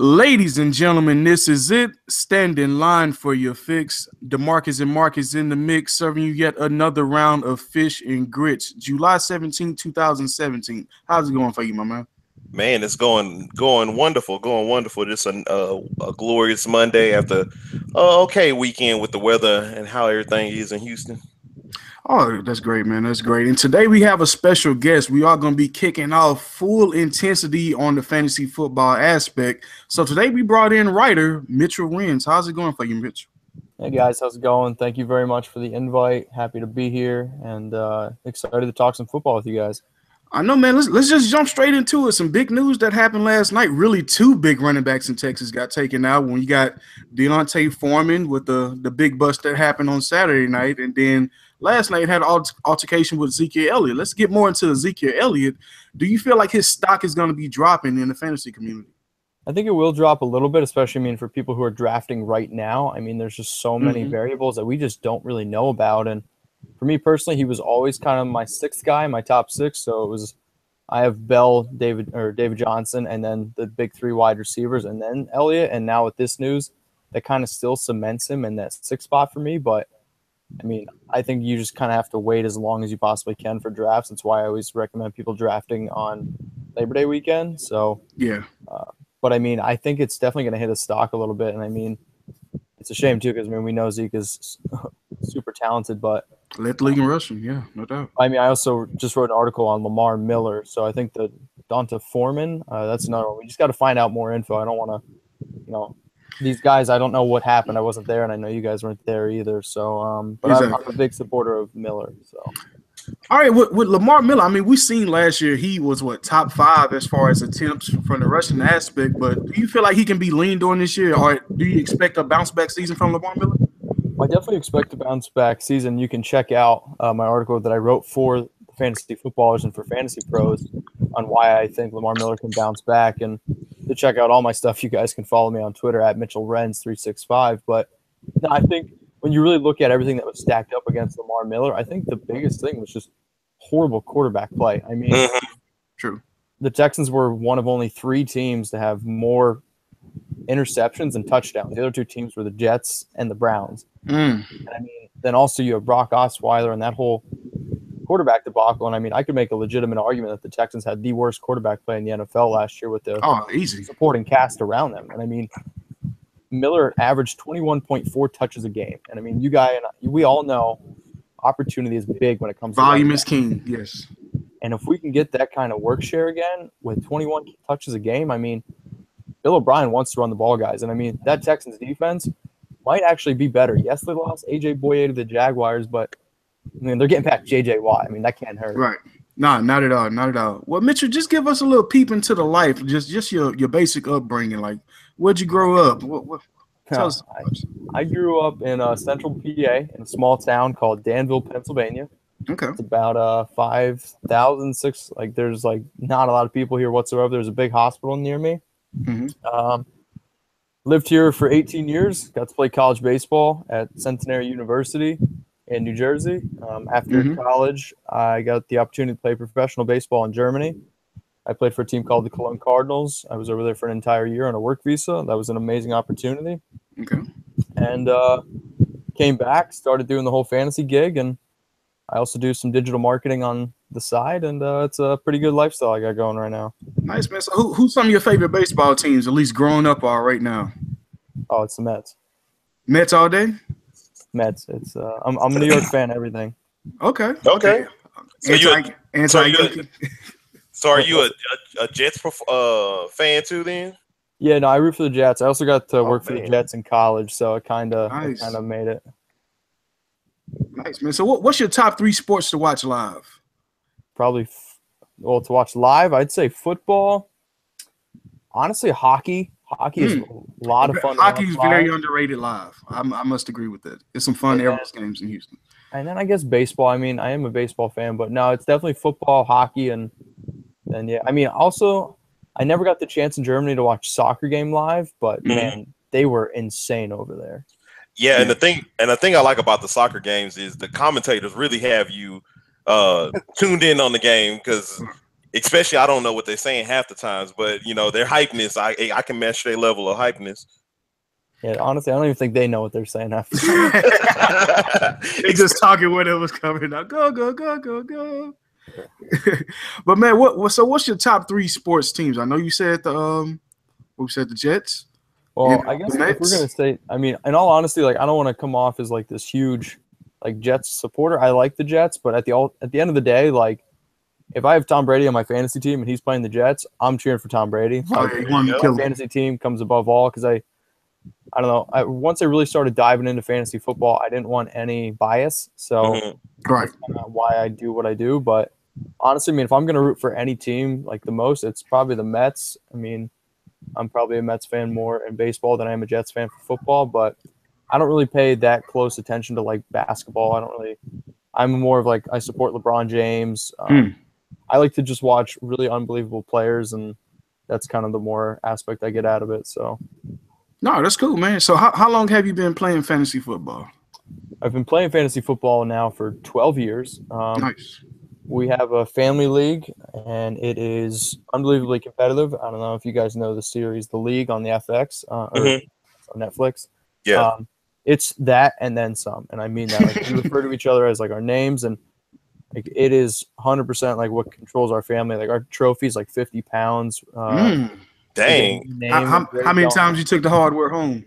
Ladies and gentlemen, this is it. Stand in line for your fix. DeMarcus and Marcus in the mix, serving you yet another round of fish and grits. July 17, 2017. How's it going for you, my man? Man, it's going wonderful, going wonderful. Just a glorious Monday after okay weekend with the weather and how everything is in Houston. Oh, that's great, man. That's great. And today we have a special guest. We are going to be kicking off full intensity on the fantasy football aspect. So today we brought in writer Mitchell Renz. How's it going for you, Mitch? Hey guys, how's it going? Thank you very much for the invite. Happy to be here and excited to talk some football with you guys. I know, man. Let's just jump straight into it. Some big news that happened last night. Really, two big running backs in Texas got taken out. When you got Deontay Foreman with the big bust that happened on Saturday night, and then last night had an altercation with Ezekiel Elliott. Let's get more into Ezekiel Elliott. Do you feel like his stock is going to be dropping in the fantasy community? I think it will drop a little bit, especially, for people who are drafting right now. There's just so many variables that we just don't really know about. And for me personally, he was always kind of my sixth guy, my top six. So I have Bell, David Johnson, and then the big three wide receivers, and then Elliott. And now with this news, that kind of still cements him in that sixth spot for me. But I think you just kind of have to wait as long as you possibly can for drafts. That's why I always recommend people drafting on Labor Day weekend. So yeah. But I think it's definitely going to hit a stock a little bit. And it's a shame too, because we know Zeke is super talented, but led the league in rushing, yeah, no doubt. I also just wrote an article on Lamar Miller, so I think the Donta Foreman, that's another one. We just got to find out more info. I don't want to, these guys. I don't know what happened. I wasn't there, and I know you guys weren't there either. So, but exactly. I'm a big supporter of Miller. So. All right, with Lamar Miller, we seen last year he was top 5 as far as attempts from the rushing aspect. But do you feel like he can be leaned on this year, or do you expect a bounce back season from Lamar Miller? I definitely expect a bounce back season. You can check out my article that I wrote for fantasy footballers and for fantasy pros on why I think Lamar Miller can bounce back. And to check out all my stuff, you guys can follow me on Twitter at MitchellRenz365. But no, I think when you really look at everything that was stacked up against Lamar Miller, I think the biggest thing was just horrible quarterback play. True. The Texans were one of only 3 teams to have more interceptions and touchdowns. The other 2 teams were the Jets and the Browns. And then also you have Brock Osweiler and that whole quarterback debacle. And I could make a legitimate argument that the Texans had the worst quarterback play in the NFL last year with the supporting cast around them. And Miller averaged 21.4 touches a game. And we all know opportunity is big when it comes to volume is king. Yes. And if we can get that kind of work share again with 21 touches a game, Bill O'Brien wants to run the ball, guys. And that Texans defense might actually be better. Yes, they lost A.J. Boye to the Jaguars, but they're getting back J.J. Watt. That can't hurt. Right. No, not at all. Not at all. Well, Mitchell, just give us a little peep into the life, just your basic upbringing. Like, where'd you grow up? What tell us. I grew up in central PA in a small town called Danville, Pennsylvania. Okay. It's about 5,000, there's not a lot of people here whatsoever. There's a big hospital near me. Lived here for 18 years. Got to play college baseball at Centenary University in New Jersey. After college, I got the opportunity to play professional baseball in Germany. I played for a team called the Cologne Cardinals. I was over there for an entire year on a work visa. That was an amazing opportunity. Okay. And came back, started doing the whole fantasy gig, and I also do some digital marketing on the side, and it's a pretty good lifestyle I got going right now. Nice, man. So who's some of your favorite baseball teams, at least growing up or right now? Oh, it's the Mets. Mets all day? Mets. It's I'm a New York fan, everything. Okay. So are you a Jets fan too then? Yeah, no, I root for the Jets. I also got to work for the Jets in college, so it kind of made it. Nice, man. So what's your top 3 sports to watch live? Probably, to watch live, I'd say football. Honestly, hockey. Hockey is a lot of fun. Hockey is very underrated live. I must agree with that. It's some fun Airlines games in Houston. And then I guess baseball. I am a baseball fan, but no, it's definitely football, hockey, and yeah. Also, I never got the chance in Germany to watch soccer game live, but man, they were insane over there. Yeah, and the thing I like about the soccer games is the commentators really have you tuned in on the game because Especially, I don't know what they're saying half the times, but their hypeness, I can match their level of hypeness. Yeah, honestly, I don't even think they know what they're saying half the time. They just talking when it was coming out. Go, go, go, go, go. But man, so what's your top 3 sports teams? I know you said the Jets. Well, I guess if we're gonna say, I mean, in all honesty, like I don't want to come off as like this huge like Jets supporter. I like the Jets, but at the end of the day, like if I have Tom Brady on my fantasy team and he's playing the Jets, I'm cheering for Tom Brady. Like, my fantasy team comes above all because I don't know. Once I really started diving into fantasy football, I didn't want any bias, so that's kind of why I do what I do. But honestly, I mean, if I'm gonna root for any team like the most, it's probably the Mets. I mean, I'm probably a Mets fan more in baseball than I am a Jets fan for football, but I don't really pay that close attention to like basketball. I'm more of like I support LeBron James. I like to just watch really unbelievable players, and that's kind of the more aspect I get out of it. So. No, that's cool, man. So how long have you been playing fantasy football? I've been playing fantasy football now for 12 years. Nice. We have a family league, and it is unbelievably competitive. I don't know if you guys know the series The League on the FX or on Netflix. Yeah. It's that and then some, and I mean that. Like, we refer to each other as like our names, and like it is 100% like what controls our family. Like our trophy's like 50 pounds. Dang. How many times you took the hardware home?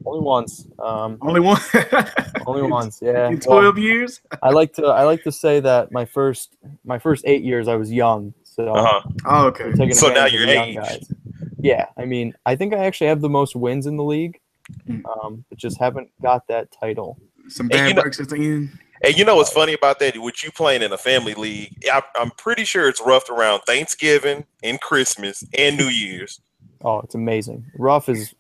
Only once. Only one. Only once. Yeah. In 12 years. I like to say that my first 8 years I was young. So. Oh, okay. So now you're young guys. Yeah. I mean, I think I actually have the most wins in the league, but just haven't got that title. Some bad breaks at the end. And you know what's funny about that? With you playing in a family league, I'm pretty sure it's rough around Thanksgiving and Christmas and New Year's. Oh, it's amazing. Rough is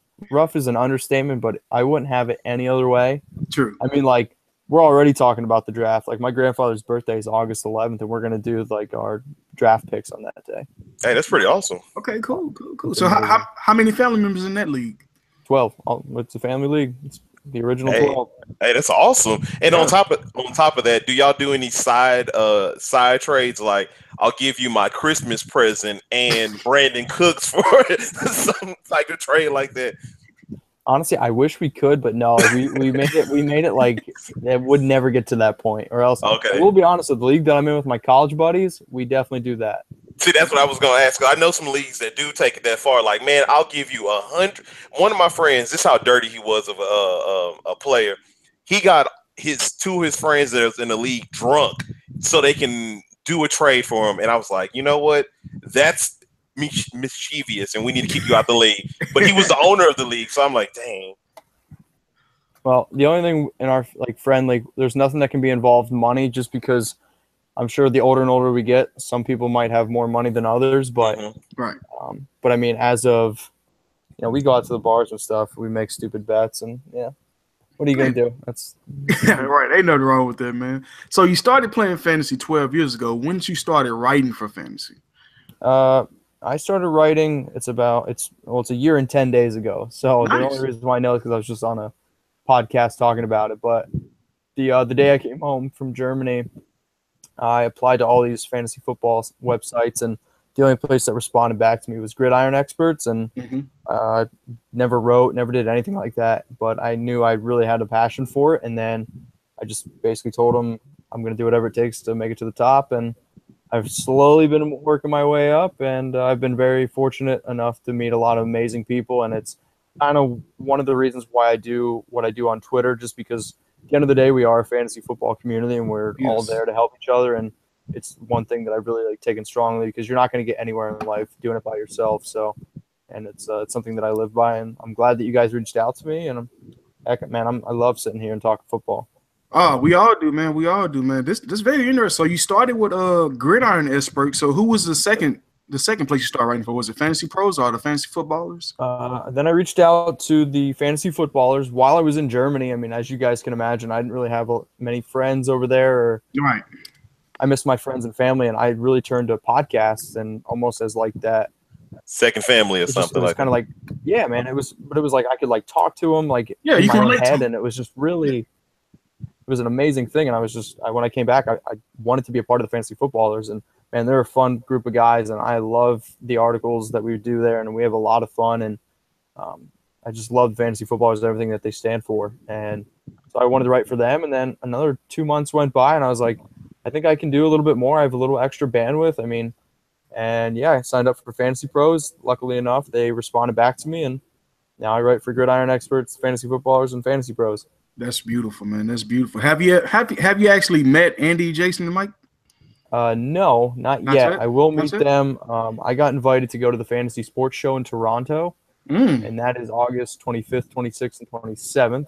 an understatement, but I wouldn't have it any other way. True. I mean, like, we're already talking about the draft. Like, my grandfather's birthday is August 11th, and we're going to do, like, our draft picks on that day. Hey, that's pretty awesome. Okay, cool. So how many family members in that league? 12. It's a family league. It's the original 12. Hey, that's awesome. And on top of that, do y'all do any side trades? Like, I'll give you my Christmas present and Brandon Cooks for some type of trade like that. Honestly, I wish we could, but no, we made it like it would never get to that point, or else. Okay. We'll be honest, with the league that I'm in with my college buddies, we definitely do that. See, that's what I was going to ask. I know some leagues that do take it that far. Like, man, I'll give you 100. One of my friends, this is how dirty he was of a player. He got two of his friends that was in the league drunk so they can do a trade for him. And I was like, you know what? That's mischievous, and we need to keep you out the league. But he was the owner of the league, so I'm like, dang. Well, the only thing in our friend league, there's nothing that can be involved money, just because I'm sure the older and older we get, some people might have more money than others. But right. But I mean, as of we go out to the bars and stuff, we make stupid bets, and what are you gonna do? That's right. Ain't nothing wrong with that, man. So you started playing fantasy 12 years ago. When did you started writing for fantasy? I started writing. It's a year and 10 days ago. So nice. The only reason why I know is because I was just on a podcast talking about it. But the day I came home from Germany, I applied to all these fantasy football websites, and the only place that responded back to me was Gridiron Experts, and never wrote, never did anything like that. But I knew I really had a passion for it, and then I just basically told them I'm going to do whatever it takes to make it to the top, and I've slowly been working my way up, and I've been very fortunate enough to meet a lot of amazing people, and it's kind of one of the reasons why I do what I do on Twitter, just because at the end of the day, we are a fantasy football community, and we're all there to help each other, and it's one thing that I've really taken strongly, because you're not going to get anywhere in life doing it by yourself. So, and it's something that I live by, and I'm glad that you guys reached out to me, and I love sitting here and talking football. Oh, we all do, man. This very interesting. So you started with Gridiron Expert. So who was the second place you started writing for? Was it Fantasy Pros or the Fantasy Footballers? Then I reached out to the Fantasy Footballers while I was in Germany. I mean, as you guys can imagine, I didn't really have many friends over there. Right. I missed my friends and family, and I really turned to podcasts and almost as like that second family or something. It was kind of like, yeah, man. It was like I could talk to them in you my can own relate head, to and it was just really. It was an amazing thing, and I was when I came back, I wanted to be a part of the Fantasy Footballers, and man, they're a fun group of guys, and I love the articles that we do there, and we have a lot of fun. And I just love fantasy football and everything that they stand for. And so I wanted to write for them. And then another 2 months went by, and I was like, I think I can do a little bit more. I have a little extra bandwidth. I mean, and yeah, I signed up for Fantasy Pros. Luckily enough, they responded back to me, and now I write for Gridiron Experts, Fantasy Footballers, and Fantasy Pros. That's beautiful, man. That's beautiful. Have you actually met Andy, Jason, and Mike? No, not yet. I will meet them. I got invited to go to the Fantasy Sports Show in Toronto, and that is August 25th, 26th, and 27th.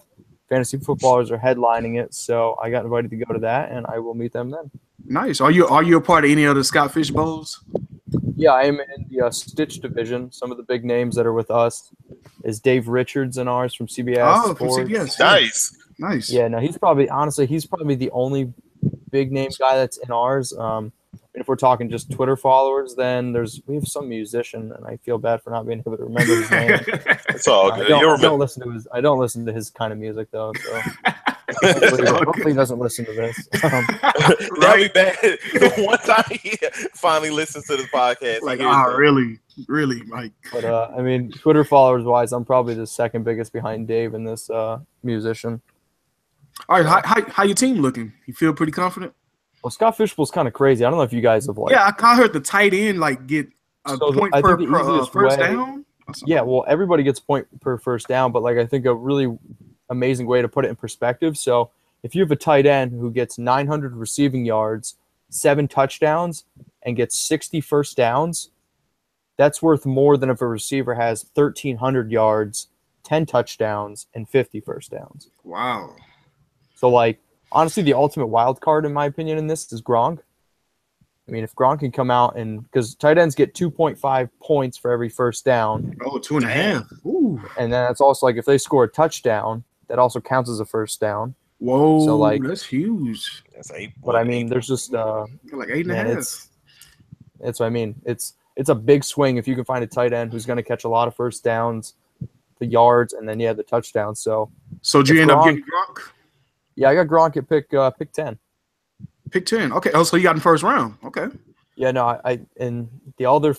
Fantasy Footballers are headlining it, so I got invited to go to that, and I will meet them then. Nice. Are you a part of any of the Scott Fish Bowls? Yeah, I am in the Stitch division. Some of the big names that are with us is Dave Richards in ours from CBS. Oh, Sports. from CBS. Nice. Yeah, no, he's probably the only big name guy that's in ours. If we're talking just Twitter followers, then we have some musician, and I feel bad for not being able to remember his name. It's all good. I don't listen to his kind of music though. So hopefully he doesn't listen to this. That'll be bad. The one time he finally listens to this podcast, like, really, Mike. But I mean, Twitter followers wise, I'm probably the second biggest behind Dave in this musician. All right, how your team looking? You feel pretty confident? Well, Scott Fishbowl's kind of crazy. I don't know if you guys have Yeah, I heard the tight end get a point per first down. Yeah, well, everybody gets a point per first down, but I think a really amazing way to put it in perspective. So if you have a tight end who gets 900 receiving yards, 7 touchdowns, and gets 60 first downs, that's worth more than if a receiver has 1,300 yards, 10 touchdowns, and 50 first downs. Wow. So, honestly, the ultimate wild card, in my opinion, in this is Gronk. I mean, if Gronk can come out because tight ends get 2.5 points for every first down. Oh, 2.5. Ooh. And then it's also if they score a touchdown, that also counts as a first down. Whoa, so that's huge. That's 8. But I mean, there's just 8.5. It's what I mean. It's a big swing if you can find a tight end who's going to catch a lot of first downs, the yards, and then the touchdowns. So did you end up getting Gronk? Yeah, I got Gronk at pick 10. Pick 10. Okay. Oh, so you got in first round. Okay. Yeah, no, and the other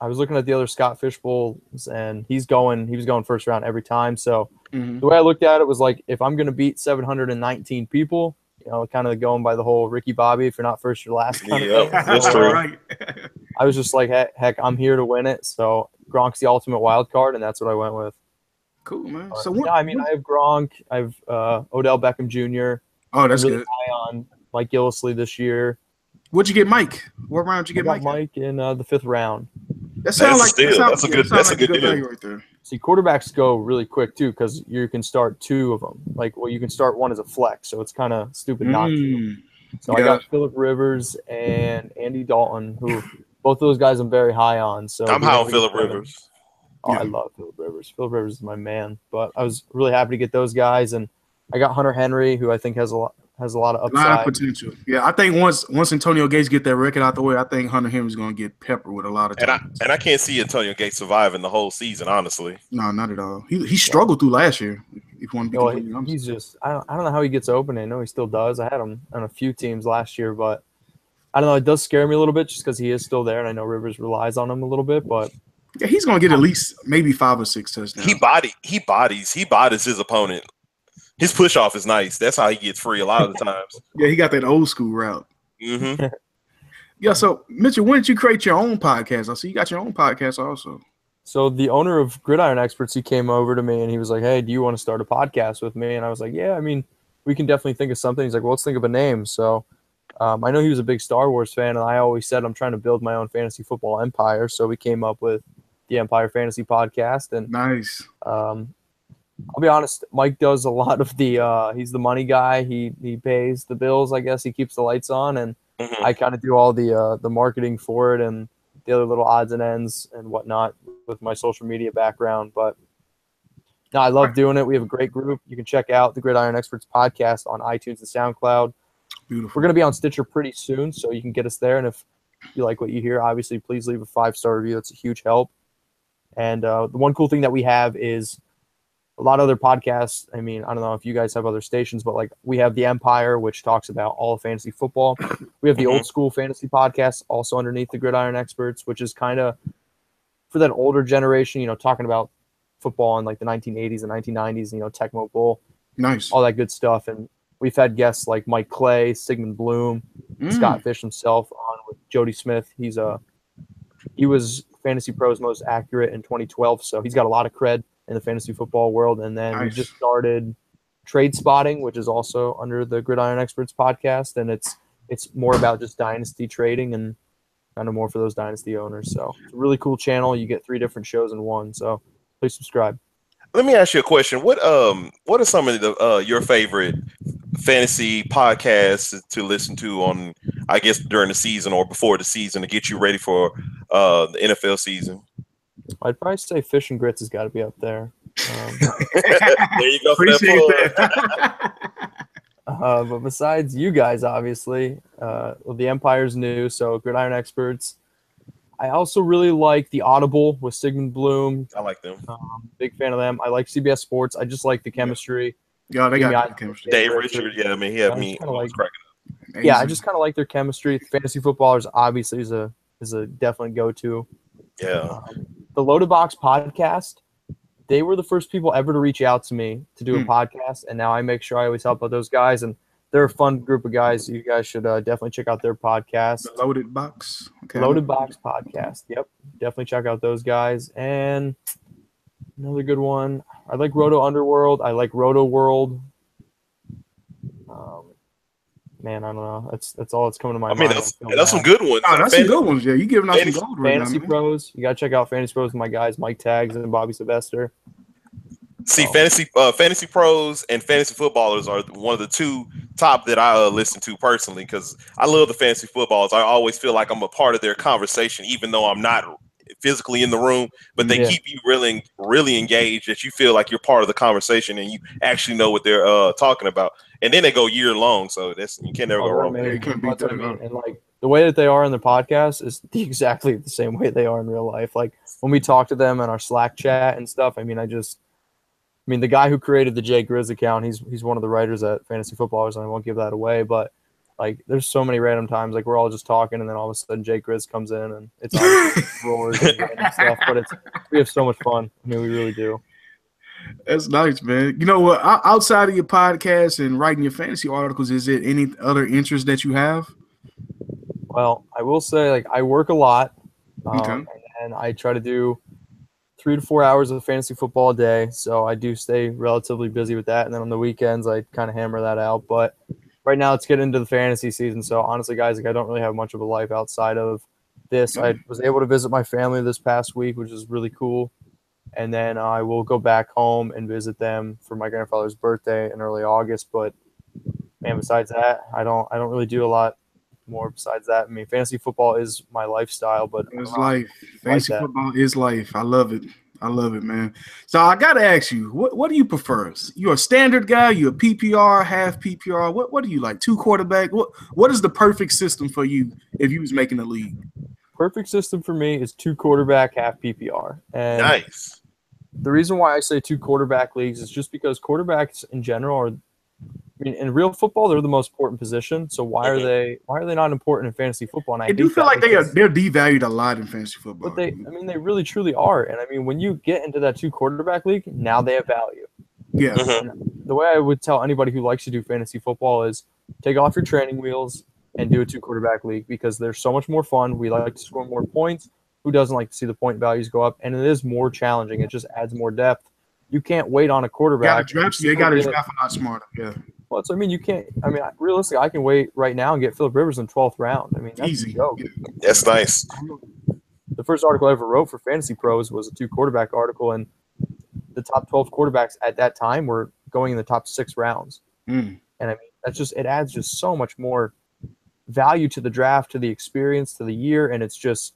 I was looking at the other Scott Fish Bowls, and he was going first round every time. So the way I looked at it was if I'm going to beat 719 people, kind of going by the whole Ricky Bobby, if you're not first, you're last. That's true. Right. I was just heck, I'm here to win it. So Gronk's the ultimate wild card, and that's what I went with. Cool, man. I have Gronk. I have Odell Beckham Jr. Oh, that's really good. High on Mike Gillislee this year. What'd you get, Mike? What round did you get, Mike? Mike in the 5th round. That's a good deal right there. See, quarterbacks go really quick too because you can start 2 of them. You can start one as a flex, so it's kind of stupid not to. So I got Phillip Rivers and Andy Dalton, who both of those guys I'm very high on. So I'm high on Phillip Rivers. Oh, yeah. I love Phillip Rivers. Phillip Rivers is my man. But I was really happy to get those guys, and I got Hunter Henry, who I think has a lot of upside. A lot of potential. Yeah, I think once Antonio Gates get that record out the way, I think Hunter Henry's going to get peppered with a lot of time. And I can't see Antonio Gates surviving the whole season, honestly. No, not at all. He struggled through last year. If you want to be completely honest. He's just I don't know how he gets open. I know he still does. I had him on a few teams last year, but I don't know. It does scare me a little bit just because he is still there, and I know Rivers relies on him a little bit, but. Yeah, he's gonna get at least maybe 5 or 6 touchdowns. He bodies his opponent. His push off is nice. That's how he gets free a lot of the times. Yeah, he got that old school route. Mm-hmm. Yeah, so Mitchell, when did you create your own podcast? I see you got your own podcast also. So the owner of Gridiron Experts, he came over to me and he was like, "Hey, do you want to start a podcast with me?" And I was like, "Yeah, I mean, we can definitely think of something." He's like, "Well, let's think of a name." So I know he was a big Star Wars fan, and I always said I'm trying to build my own fantasy football empire. So we came up with the Empire Fantasy Podcast. And nice. I'll be honest, Mike does a lot of the he's the money guy. He pays the bills, I guess. He keeps the lights on, and I kind of do all the marketing for it and the other little odds and ends and whatnot with my social media background. But no, I love doing it. We have a great group. You can check out the Gridiron Experts Podcast on iTunes and SoundCloud. Beautiful. We're going to be on Stitcher pretty soon, so you can get us there. And if you like what you hear, obviously, please leave a 5-star review. That's a huge help. And the one cool thing that we have is a lot of other podcasts. I mean, I don't know if you guys have other stations, but like we have the Empire, which talks about all of fantasy football. We have the Old School Fantasy Podcast, also underneath the Gridiron Experts, which is kind of for that older generation, talking about football in like the 1980s and 1990s, Tecmo Bowl, Nice, all that good stuff. And we've had guests like Mike Clay, Sigmund Bloom, Scott Fish himself on with Jody Smith. He was Fantasy Pros most accurate in 2012, so he's got a lot of cred in the fantasy football world. And then we just started Trade Spotting, which is also under the Gridiron Experts podcast, and it's more about just dynasty trading and kind of more for those dynasty owners. So it's a really cool channel. You get 3 different shows in one, so please subscribe. Let me ask you a question. What are some of the your favorite fantasy podcasts to listen to on, I guess, during the season or before the season to get you ready for the NFL season? I'd probably say Fish and Grits has got to be up there. There you go. Appreciate that. But besides you guys, obviously, the Empire's new, so Gridiron Experts. I also really like the Audible with Sigmund Bloom. I like them. Big fan of them. I like CBS Sports. I just like the chemistry. Yeah, they got chemistry. Dave Richard, yeah, I mean, he had me like, cracking up. Yeah, I just kind of like their chemistry. Fantasy Footballers obviously is a definitely go-to. Yeah. The Loaded Box podcast, they were the first people ever to reach out to me to do a podcast, and now I make sure I always help out those guys, and they're a fun group of guys. You guys should definitely check out their podcast. The Loaded Box. Okay. Loaded Box podcast. Yep. Definitely check out those guys. And another good one. I like Roto Underworld. I like Roto World. Man, I don't know. That's all that's coming to my mind. That's some good ones. Oh, that's some good ones. Yeah, you giving us some gold right now. Fantasy Pros. You got to check out Fantasy Pros with my guys, Mike Tags and Bobby Sylvester. See, fantasy pros and fantasy footballers are one of the 2 top that I listen to personally because I love the fantasy footballers. I always feel like I'm a part of their conversation, even though I'm not physically in the room. But they keep you really, really engaged, that you feel like you're part of the conversation and you actually know what they're talking about. And then they go year long, so you can't never go wrong. You couldn't beat that. And like the way that they are in the podcast is exactly the same way they are in real life. Like when we talk to them in our Slack chat and stuff. I mean, the guy who created the Jay Grizz account, he's one of the writers at Fantasy Footballers, and I won't give that away. But like, there's so many random times like we're all just talking, and then all of a sudden Jay Grizz comes in, and it's roars and stuff. But we have so much fun. I mean, we really do. That's nice, man. You know what? Outside of your podcast and writing your fantasy articles, is it any other interest that you have? Well, I will say, like, I work a lot, Okay. and I try to do 3 to 4 hours of fantasy football a day, so I do stay relatively busy with that. And then on the weekends, I kind of hammer that out. But right now, let's get into the fantasy season. So honestly, guys, like, I don't really have much of a life outside of this. I was able to visit my family this past week, which is really cool. And then I will go back home and visit them for my grandfather's birthday in early August. But man, besides that, I don't really do a lot more besides that. I mean, fantasy football is my lifestyle, but it's life. Fantasy football is life. I love it. I love it, man. So I got to ask you, what do you prefer? You a standard guy? You a PPR, half PPR? What do you like? 2 quarterback? What is the perfect system for you if you was making a league? Perfect system for me is 2 quarterback, half PPR. And nice. The reason why I say 2 quarterback leagues is just because quarterbacks in general are, I mean, in real football, they're the most important position. So why are they not important in fantasy football? And I do feel like they're devalued a lot in fantasy football. But they really truly are. And I mean, when you get into that 2 quarterback league, now they have value. Yeah. The way I would tell anybody who likes to do fantasy football is take off your training wheels and do a 2 quarterback league because they're so much more fun. We like to score more points. Who doesn't like to see the point values go up? And it is more challenging. It just adds more depth. You can't wait on a quarterback. You got to draft a lot smarter. Yeah. Well, so I mean, you can't. I mean, realistically, I can wait right now and get Phillip Rivers in 12th round. I mean, that's easy. That's nice. The first article I ever wrote for Fantasy Pros was a 2 quarterback article, and the top 12 quarterbacks at that time were going in the top 6 rounds. And I mean, it adds just so much more value to the draft, to the experience, to the year, and it's just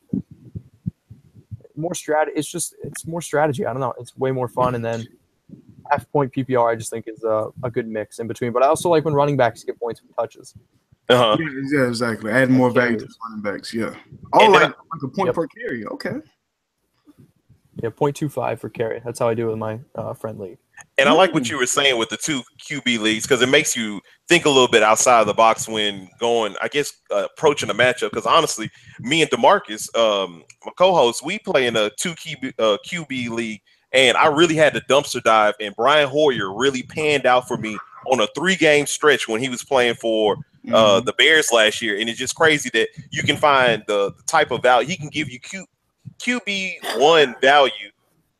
more strategy. It's more strategy. I don't know. It's way more fun. And then half point PPR, I just think is a good mix in between. But I also like when running backs get points with touches. Yeah, exactly. Add more value to running backs. Yeah. Oh, like a point per carry. Okay. Yeah, 0.25 for carry. That's how I do it with my friend league. And I like what you were saying with the 2 QB leagues because it makes you think a little bit outside of the box when going, I guess, approaching a matchup. Because honestly, me and DeMarcus, my co-host, we play in a 2 QB league, and I really had to dumpster dive. And Brian Hoyer really panned out for me on a 3-game stretch when he was playing for the Bears last year. And it's just crazy that you can find the type of value he can give you QB1 value,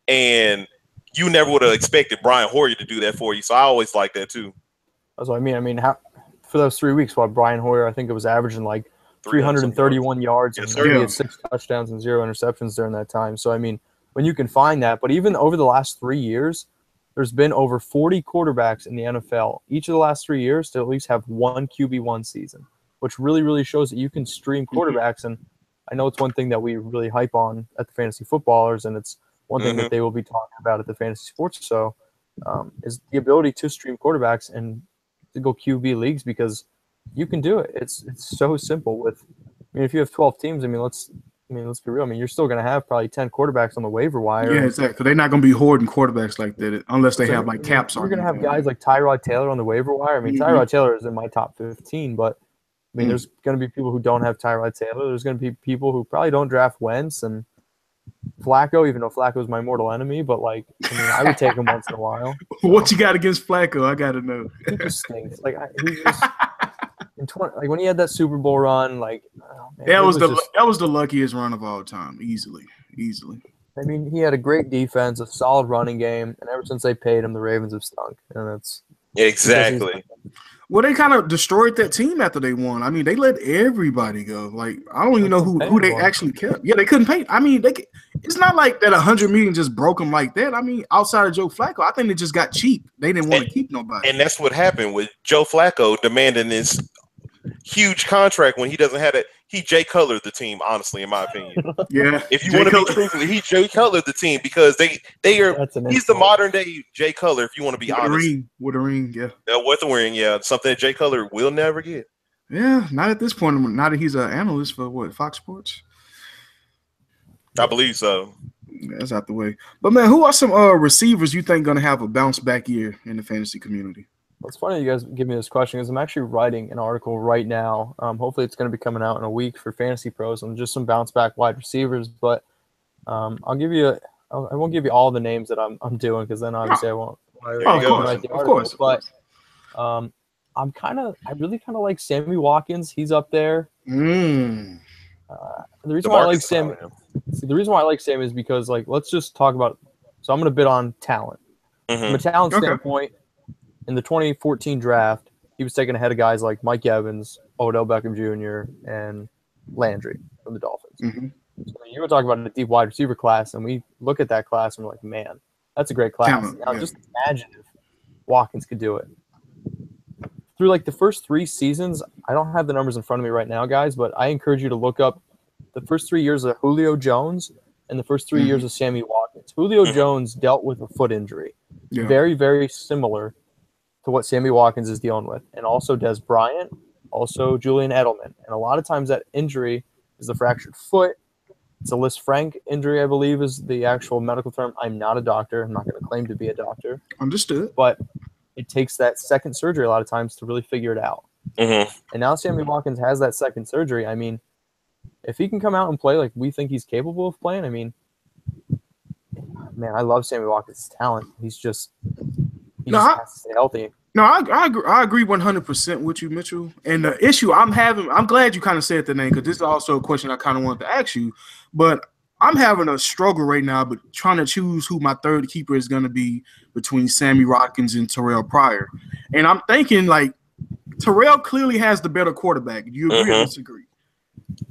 and you never would have expected Brian Hoyer to do that for you. So I always like that too. That's what I mean. I mean, for those 3 weeks, while Brian Hoyer, I think it was averaging like 331 yards and he had 6 touchdowns and 0 interceptions during that time. So, I mean, when you can find that, but even over the last 3 years, there's been over 40 quarterbacks in the NFL, each of the last 3 years, to at least have one QB1 season, which really, really shows that you can stream quarterbacks. And I know it's one thing that we really hype on at the Fantasy Footballers, and it's one thing that they will be talking about at the Fantasy Sports Show, is the ability to stream quarterbacks and to go QB leagues, because you can do it. It's so simple. If you have 12 teams, let's be real. You're still going to have probably 10 quarterbacks on the waiver wire. Yeah, exactly. They're not going to be hoarding quarterbacks like that unless they have like caps on. You're going to have guys like Tyrod Taylor on the waiver wire. Tyrod Taylor is in my top 15, but there's going to be people who don't have Tyrod Taylor. There's going to be people who probably don't draft Wentz and Flacco, even though Flacco is my mortal enemy, but I would take him once in a while. What you got against Flacco? I got to know. He just stinks. When he had that Super Bowl run, that was the luckiest run of all time, easily. He had a great defense, a solid running game, and ever since they paid him, the Ravens have stunk, and that's exactly. Well, they kind of destroyed that team after they won. They let everybody go. I don't even know who they actually kept. Yeah, they couldn't pay. It's not like that 100 million just broke them like that. Outside of Joe Flacco, I think they just got cheap. They didn't want to keep nobody. And that's what happened with Joe Flacco demanding this huge contract when he doesn't have it. He Jay Cutlered the team, honestly, in my opinion. Yeah. If you want to be truthful, he Jay Cutlered the team because they are. He's the modern day Jay Cutler. If you want to be honest, with a ring, yeah. With a ring, yeah, something that Jay Cutler will never get. Yeah, not at this point. Now that he's an analyst for Fox Sports. I believe so. That's out the way. But man, who are some receivers you think gonna have a bounce back year in the fantasy community? Well, it's funny you guys give me this question because I'm actually writing an article right now. Hopefully it's going to be coming out in a week for Fantasy Pros on just some bounce back wide receivers. But I won't give you all the names that I'm doing because then obviously I won't. Of course. But I really kind of like Sammy Watkins. He's up there. The reason why I like Sammy is because let's just talk about. So I'm going to bid on talent. From a talent standpoint. In the 2014 draft, he was taken ahead of guys like Mike Evans, Odell Beckham Jr., and Landry from the Dolphins. So you were talking about a deep wide receiver class, and we look at that class and we're like, man, that's a great class. Just imagine if Watkins could do it. Through the first 3 seasons, I don't have the numbers in front of me right now, guys, but I encourage you to look up the first 3 years of Julio Jones and the first 3 years of Sammy Watkins. Julio Jones dealt with a foot injury. Yeah. Very, very similar to what Sammy Watkins is dealing with, and also Des Bryant, also Julian Edelman. And a lot of times that injury is the fractured foot. It's a Liz Frank injury, I believe, is the actual medical term. I'm not a doctor. I'm not going to claim to be a doctor. Understood. But it takes that second surgery a lot of times to really figure it out. And now Sammy Watkins has that second surgery. If he can come out and play like we think he's capable of playing, man, I love Sammy Watkins' talent. He's just has to stay healthy. No, I agree 100% with you, Mitchell. And the issue I'm having, I'm glad you kind of said the name because this is also a question I kind of wanted to ask you. But I'm having a struggle right now, but trying to choose who my third keeper is going to be between Sammy Watkins and Terrell Pryor. And I'm thinking Terrell clearly has the better quarterback. Do you agree or disagree?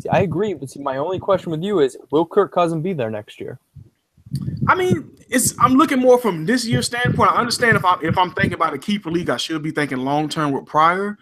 See, I agree, but my only question with you is, will Kirk Cousins be there next year? I'm looking more from this year's standpoint. I understand if I'm thinking about a keeper league, I should be thinking long term with Pryor.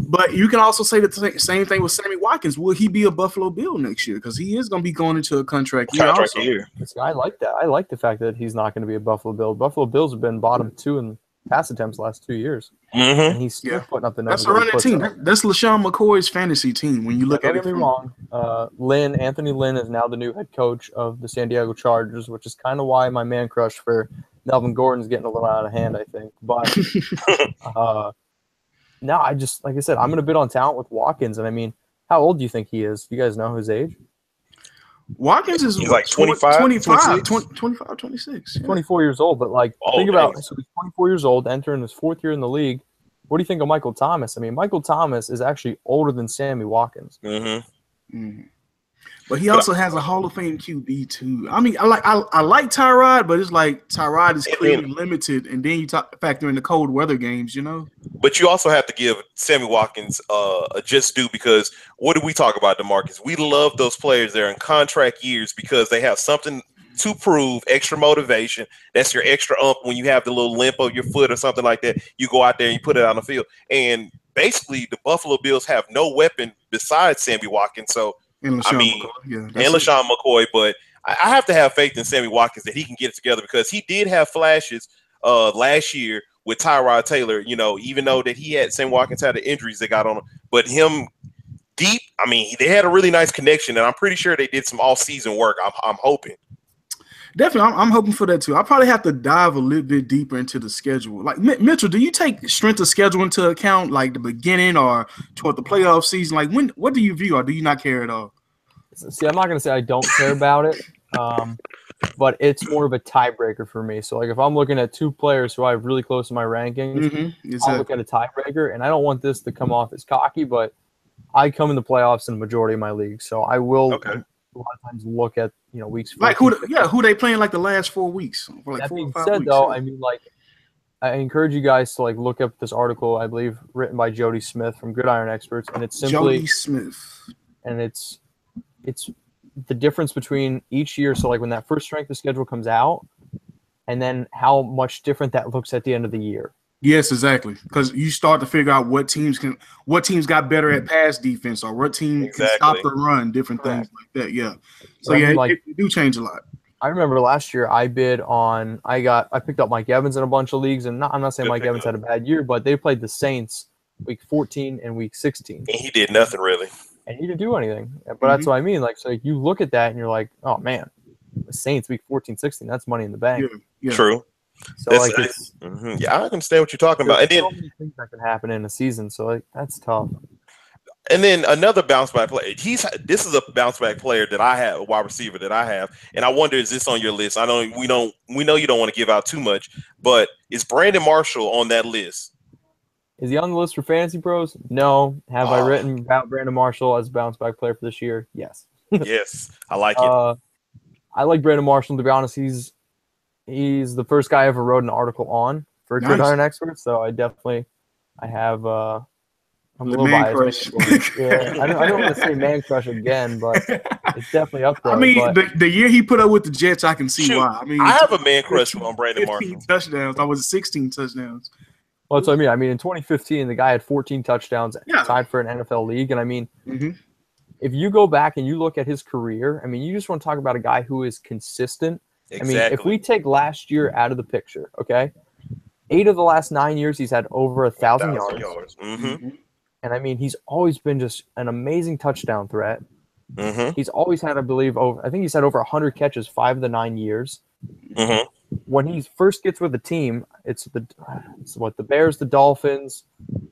But you can also say the same thing with Sammy Watkins. Will he be a Buffalo Bill next year? Because he is going to be going into a contract year. I like that. I like the fact that he's not going to be a Buffalo Bill. Buffalo Bills have been bottom 2 in pass attempts last 2 years, Mm-hmm. and he's still putting up the numbers. That's a running team. That's LaShawn McCoy's fantasy team. When you look at it, don't get me wrong. Anthony Lynn is now the new head coach of the San Diego Chargers, which is kind of why my man crush for Melvin Gordon's getting a little out of hand, I think. But no, like I said, I'm going to bid on talent with Watkins, and I mean, how old do you think he is? Do you guys know his age? Watkins is he's like 25, 25, 26. 26. Yeah. 24 years old, but like think about it. So he's 24 years old, entering his 4th year in the league. What do you think of Michael Thomas? I mean, Michael Thomas is actually older than Sammy Watkins. Mm-hmm. Mm-hmm. But he also has a Hall of Fame QB too. I mean, I like Tyrod, but it's like Tyrod is clearly limited, and then you factor in the cold weather games, you know. But you also have to give Sammy Watkins a just due, because what do we talk about, DeMarcus? We love those players that are in contract years because they have something to prove, extra motivation. That's your extra when you have the little limp of your foot or something like that. You go out there and you put it on the field. And basically, the Buffalo Bills have no weapon besides Sammy Watkins. So, and LaShawn McCoy, but I have to have faith in Sammy Watkins that he can get it together, because he did have flashes last year with Tyrod Taylor, you know, even though that Sammy Watkins had the injuries that got on him, but him deep, I mean, they had a really nice connection, and I'm pretty sure they did some off-season work. I'm hoping. Definitely, I'm hoping for that too. I'll probably have to dive a little bit deeper into the schedule. Like Mitchell, do you take strength of schedule into account, like the beginning or toward the playoff season? Like what do you view, or do you not care at all? See, I'm not going to say I don't care about it, but it's more of a tiebreaker for me. So, like, if I'm looking at 2 players who I have really close to my rankings, exactly. I'll look at a tiebreaker, and I don't want this to come off as cocky, but I come in the playoffs in the majority of my leagues, so I will a lot of times look at weeks. Like who they playing like the last 4 weeks? For like that 4 being or 5 said, weeks, though, I mean, like, I encourage you guys to like look up this article, I believe, written by Jody Smith from Gridiron Experts, and it's simply Jody Smith, and it's the difference between each year. So like when that first strength of schedule comes out, and then how much different that looks at the end of the year. Yes, exactly. Because you start to figure out what teams got better at pass defense, or what team can stop the run, different things like that. Yeah. So it do change a lot. I remember last year I picked up Mike Evans in a bunch of leagues, and I'm not saying Mike Evans had a bad year, but they played the Saints week 14 and week 16. And he did nothing really. And he didn't do anything. But that's what I mean. Like, so you look at that and you're like, oh man, the Saints week 14, 16, that's money in the bank. Yeah. True. So like yeah, I understand what you're talking about. And then so many things that can happen in a season. So like that's tough. And then another bounce back player. This is a bounce back player that I have, a wide receiver that I have, and I wonder, is this on your list? I know we know you don't want to give out too much, but is Brandon Marshall on that list? Is he on the list for Fantasy Pros? No. Have I written about Brandon Marshall as a bounce back player for this year? Yes. Yes, I like it. I like Brandon Marshall. To be honest, he's the first guy I ever wrote an article on for Gridiron Experts. So I have. I'm a little biased. Yeah, I don't want to say man crush again, but it's definitely up there. I mean, the year he put up with the Jets, I can see why. I mean, I have a man crush on Brandon Marshall. Touchdowns. I was 16 touchdowns. Well, that's what I mean. I mean, in 2015, the guy had 14 touchdowns, tied for an NFL league. And I mean, if you go back and you look at his career, I mean, you just want to talk about a guy who is consistent. Exactly. I mean, if we take last year out of the picture, okay, 8 of the last 9 years, he's had over 1,000 yards. Mm-hmm. And I mean, he's always been just an amazing touchdown threat. Mm-hmm. He's always had, I think he's had over 100 catches 5 of the 9 years. Mm-hmm. When he first gets with the team, it's the Bears, the Dolphins,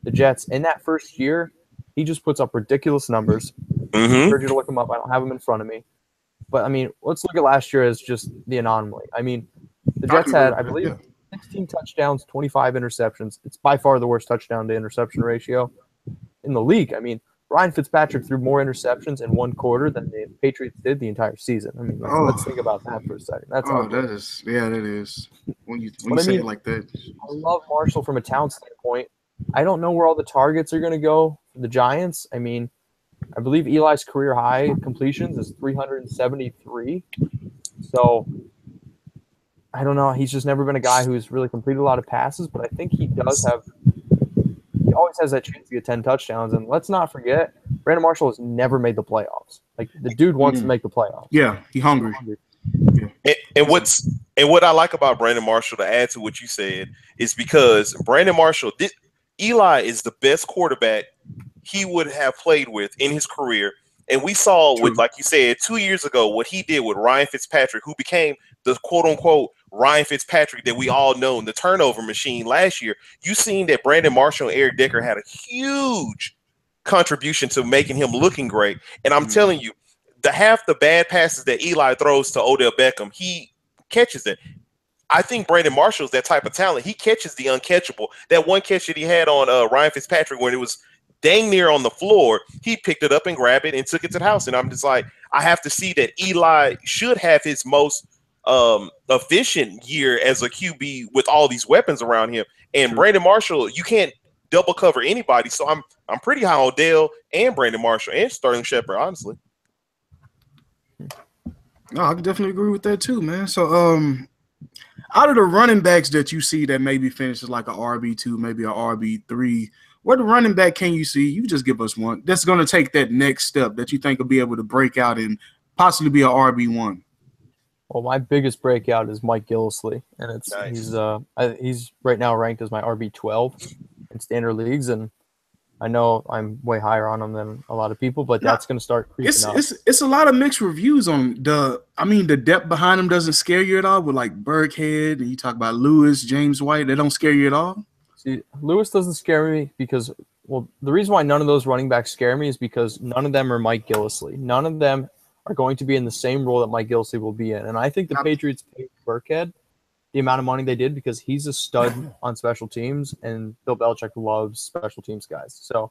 the Jets. In that first year, he just puts up ridiculous numbers. I encourage you to look him up. I don't have him in front of me. But, I mean, let's look at last year as just the anomaly. I mean, the Jets had, I believe, 16 touchdowns, 25 interceptions. It's by far the worst touchdown to interception ratio in the league. I mean, Ryan Fitzpatrick threw more interceptions in one quarter than the Patriots did the entire season. I mean, let's think about that for a second. That is. When you say it like that. I love Marshall from a talent standpoint. I don't know where all the targets are going to go for the Giants. I mean, I believe Eli's career high completions is 373. So, I don't know. He's just never been a guy who's really completed a lot of passes, but I think he does have – he always has that chance to get 10 touchdowns. And let's not forget, Brandon Marshall has never made the playoffs. Like, the dude wants to make the playoffs. Yeah, he's hungry. And what's And what I like about Brandon Marshall, to add to what you said, is because Brandon Marshall, Eli is the best quarterback he would have played with in his career. And we saw with, True. like you said, 2 years ago, what he did with Ryan Fitzpatrick, who became the quote unquote Ryan Fitzpatrick that we all know, the turnover machine last year. You seen that Brandon Marshall and Eric Decker had a huge contribution to making him looking great. And I'm telling you, half the bad passes that Eli throws to Odell Beckham, he catches it. I think Brandon Marshall is that type of talent. He catches the uncatchable. That one catch that he had on Ryan Fitzpatrick when it was dang near on the floor, he picked it up and grabbed it and took it to the house. And I'm just like, I have to see that Eli should have his most efficient year as a QB with all these weapons around him. And True. Brandon Marshall, you can't double cover anybody. So I'm pretty high on Odell and Brandon Marshall and Sterling Shepard, honestly. No, I can definitely agree with that too, man. So, out of the running backs that you see that maybe finishes like a RB2, maybe a RB3, what running back can you see? You just give us one that's going to take that next step that you think will be able to break out and possibly be a RB1. Well, my biggest breakout is Mike Gillislee, and it's Nice. he's right now ranked as my RB12 in standard leagues, and I know I'm way higher on him than a lot of people, but that's going to start creeping up. It's a lot of mixed reviews on the depth behind him doesn't scare you at all with like Burkhead, and you talk about Lewis, James White, they don't scare you at all? See, Lewis doesn't scare me because, well, the reason why none of those running backs scare me is because none of them are Mike Gillislee. None of them are going to be in the same role that Mike Gillislee will be in. And I think the Patriots paid Burkhead the amount of money they did because he's a stud on special teams, and Bill Belichick loves special teams guys. So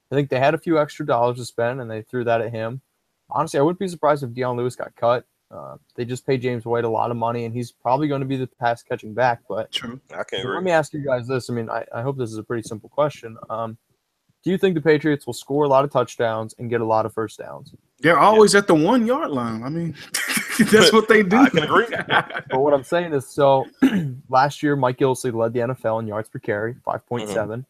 I think they had a few extra dollars to spend, and they threw that at him. Honestly, I wouldn't be surprised if Deion Lewis got cut. They just paid James White a lot of money, and he's probably going to be the pass-catching back. But True. I can agree. let me ask you guys this. I mean, I hope this is a pretty simple question. Do you think the Patriots will score a lot of touchdowns and get a lot of first downs? They're always at the 1 yard line. I mean, that's what they do. I can agree. But what I'm saying is, so last year, Mike Gillislee led the NFL in yards per carry, 5.7.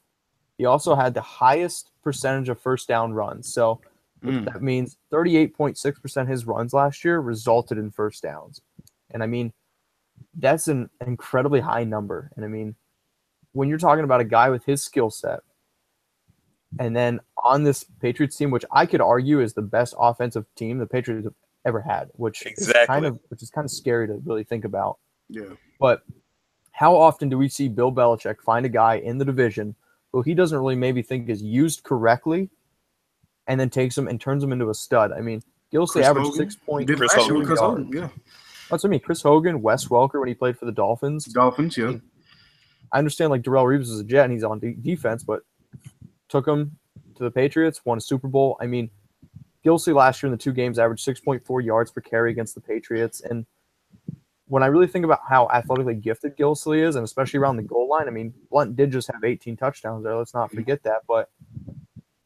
He also had the highest percentage of first down runs. So that means 38.6% of his runs last year resulted in first downs. And I mean, that's an incredibly high number. And I mean, when you're talking about a guy with his skill set, and then on this Patriots team, which I could argue is the best offensive team the Patriots have ever had, which is kind of scary to really think about. Yeah. But how often do we see Bill Belichick find a guy in the division who he doesn't really maybe think is used correctly, and then takes him and turns him into a stud? I mean, Gillislee averaged 6 points. Chris Hogan. Yeah. That's what I mean. Chris Hogan, Wes Welker when he played for the Dolphins. Yeah. I understand like Darrelle Reeves is a Jet and he's on defense, but took him to the Patriots, won a Super Bowl. I mean, Gillislee last year in the 2 games averaged 6.4 yards per carry against the Patriots. And when I really think about how athletically gifted Gillislee is, and especially around the goal line, I mean, Blunt did just have 18 touchdowns there. Let's not forget that. But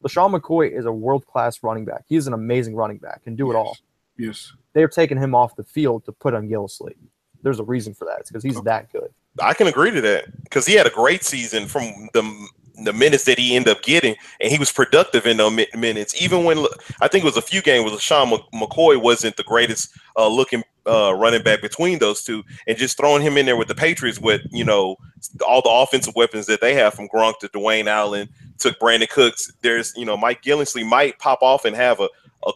LaShawn McCoy is a world-class running back. He's an amazing running back, can do it all. Yes. They're taking him off the field to put on Gillislee. There's a reason for that. It's because he's that good. I can agree to that because he had a great season from the minutes that he ended up getting, and he was productive in those minutes. Even when I think it was a few games where LaShawn McCoy wasn't the greatest looking running back between those two, and just throwing him in there with the Patriots with all the offensive weapons that they have from Gronk to Dwayne Allen to Brandon Cooks. There's Mike Gillislee might pop off and have a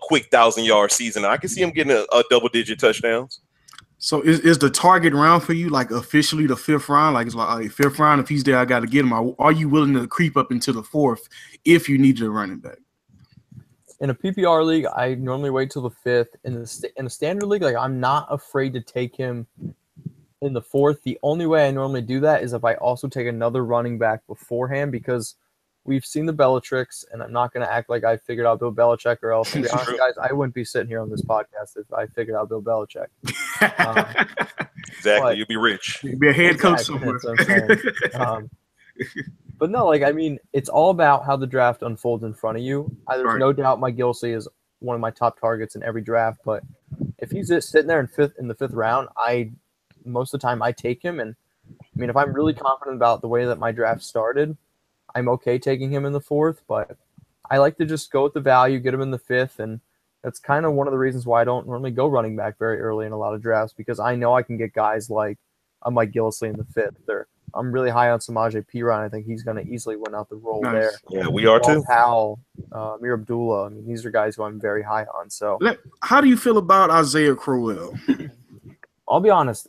quick 1,000-yard season. I can see him getting a double-digit touchdowns. So is the target round for you like officially the 5th round? Like it's like 5th round, if he's there, I got to get him. Are you willing to creep up into the 4th if you need a running back? In a PPR league, I normally wait till the 5th. In a standard league, like I'm not afraid to take him in the 4th. The only way I normally do that is if I also take another running back beforehand, because we've seen the Belichicks, and I'm not going to act like I figured out Bill Belichick, or else, to be honest, guys, I wouldn't be sitting here on this podcast if I figured out Bill Belichick. Exactly. You'd be rich. You'd be a head coach somewhere. That's what I'm saying. But no, like, I mean, it's all about how the draft unfolds in front of you. There's no doubt Mike Gillislee is one of my top targets in every draft, but if he's just sitting there in the 5th round, most of the time I take him. And I mean, if I'm really confident about the way that my draft started, I'm okay taking him in the 4th, but I like to just go with the value, get him in the 5th, and That's kind of one of the reasons why I don't normally go running back very early in a lot of drafts, because I know I can get guys like Mike Gillisley in the 5th. Or I'm really high on Samaje Perine. I think he's going to easily win out the role there. Yeah, we are too. Powell, Amir Abdullah. I mean, these are guys who I'm very high on. So, how do you feel about Isaiah Crowell? I'll be honest.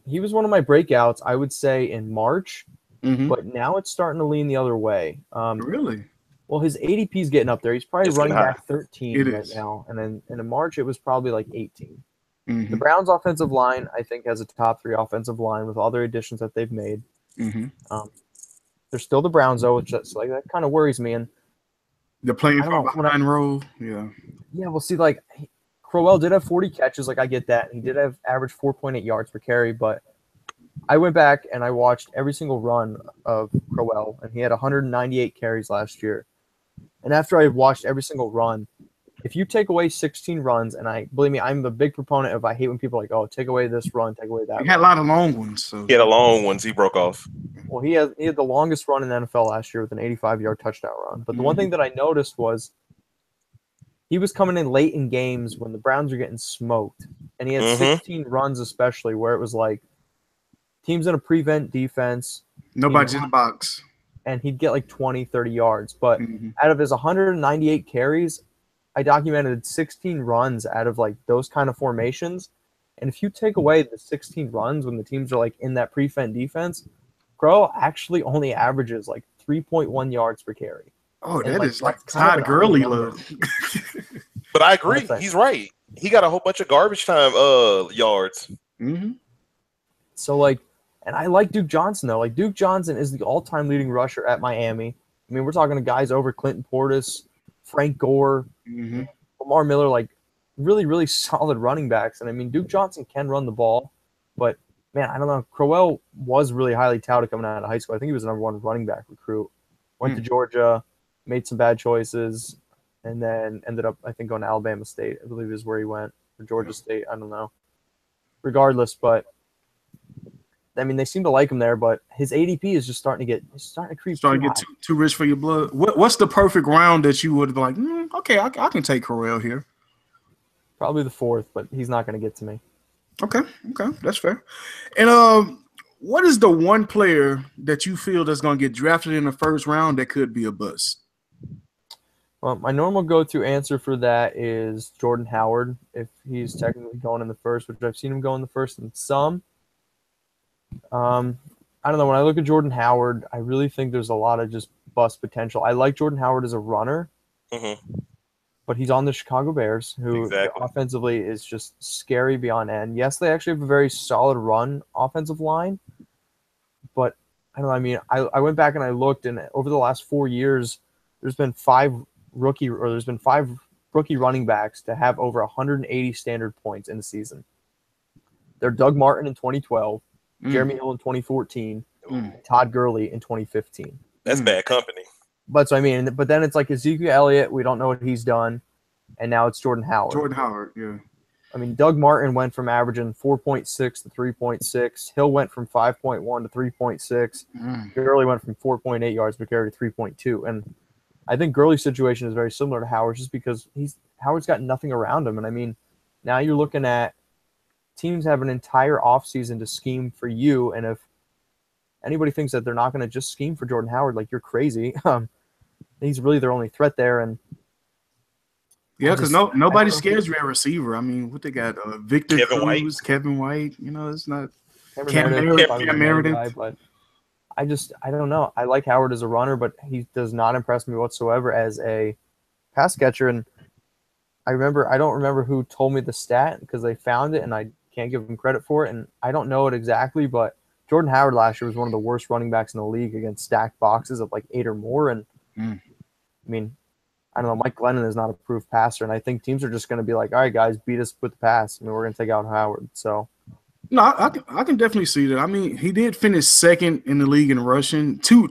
He was one of my breakouts, I would say, in March, but now it's starting to lean the other way. Really? Well, his ADP is getting up there. He's probably running back 13 right now, and then in March it was probably like 18. The Browns' offensive line, I think, has a top 3 offensive line with all their additions that they've made. They're still the Browns, though, which like that kind of worries me. And they're playing from behind role. Yeah. Yeah, well, see, like Crowell did have 40 catches, like I get that. He did have average 4.8 yards per carry, but I went back and I watched every single run of Crowell, and he had 198 carries last year. And after I watched every single run, if you take away 16 runs, and believe me, I'm a big proponent of, I hate when people are like, oh, take away this run, take away that. He had a lot of long ones. So. He had a long ones. He broke off. Well, he had the longest run in the NFL last year with an 85-yard touchdown run. But the one thing that I noticed was he was coming in late in games when the Browns were getting smoked. And he had 16 runs especially, where it was like teams in a prevent defense. Nobody's in the box. And he'd get like 20, 30 yards. But out of his 198 carries, I documented 16 runs out of like those kind of formations. And if you take away the 16 runs when the teams are like in that prevent defense, Crow actually only averages like 3.1 yards per carry. Oh, and that is like Todd Gurley look. But I agree. He's right. He got a whole bunch of garbage time yards. So like, and I like Duke Johnson though. Like Duke Johnson is the all-time leading rusher at Miami. I mean, we're talking to guys over Clinton Portis, Frank Gore, Lamar Miller, like really, really solid running backs. And I mean, Duke Johnson can run the ball, but man, I don't know. Crowell was really highly touted coming out of high school. I think he was the #1 running back recruit. Went to Georgia, made some bad choices, and then ended up, I think, going to Alabama State, I believe is where he went, or Georgia State. I don't know. Regardless, but I mean, they seem to like him there, but his ADP is just starting to creep. Starting to get too rich for your blood. What's the perfect round that you would be like, okay, I can take Crowell here? Probably the 4th, but he's not going to get to me. Okay, that's fair. And what is the one player that you feel that's going to get drafted in the first round that could be a bust? Well, my normal go-to answer for that is Jordan Howard, if he's technically going in the first, which I've seen him go in the first in some. I don't know. When I look at Jordan Howard, I really think there's a lot of just bust potential. I like Jordan Howard as a runner, but he's on the Chicago Bears, who offensively is just scary beyond end. Yes, they actually have a very solid run offensive line, but I don't know. I mean, I went back and I looked, and over the last 4 years, there's been 5 rookie running backs to have over 180 standard points in the season. They're Doug Martin in 2012. Jeremy Hill in 2014, Todd Gurley in 2015. That's bad company. But so I mean, but then it's like Ezekiel Elliott. We don't know what he's done, and now it's Jordan Howard. Yeah. I mean, Doug Martin went from averaging 4.6 to 3.6. Hill went from 5.1 to 3.6. Gurley went from 4.8 yards per carry to 3.2. And I think Gurley's situation is very similar to Howard's, just because Howard's got nothing around him. And I mean, now you're looking at teams have an entire offseason to scheme for you, and if anybody thinks that they're not going to just scheme for Jordan Howard, like, you're crazy. He's really their only threat there, and yeah, because nobody scares you at receiver. I mean, what they got? Victor Cruz, Kevin White. You know, it's not Cam Meredith. But I don't know. I like Howard as a runner, but he does not impress me whatsoever as a pass catcher. And I don't remember who told me the stat, because they found it, and I can't give him credit for it, and I don't know it exactly, but Jordan Howard last year was one of the worst running backs in the league against stacked boxes of like 8 or more. And I mean, I don't know, Mike Glennon is not a proof passer, and I think teams are just going to be like, all right, guys, beat us with the pass. I mean, we're going to take out Howard. So no, I can definitely see that. I mean, he did finish second in the league in rushing. Two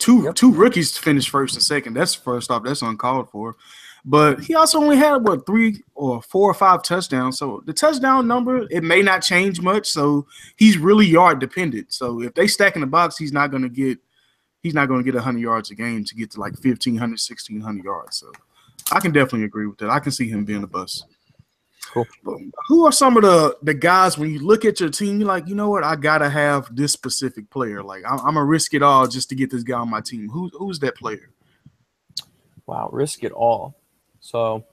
rookies finished first and second. That's first off. That's uncalled for. But he also only had, 3 or 4 or 5 touchdowns. So the touchdown number, it may not change much. So he's really yard dependent. So if they stack in the box, he's not going to get 100 yards a game to get to like 1,500, 1,600 yards. So I can definitely agree with that. I can see him being a bust. Cool. Who are some of the guys when you look at your team, you're like, you know what, I gotta have this specific player. Like I'm gonna risk it all just to get this guy on my team. Who's that player? Wow, risk it all. So,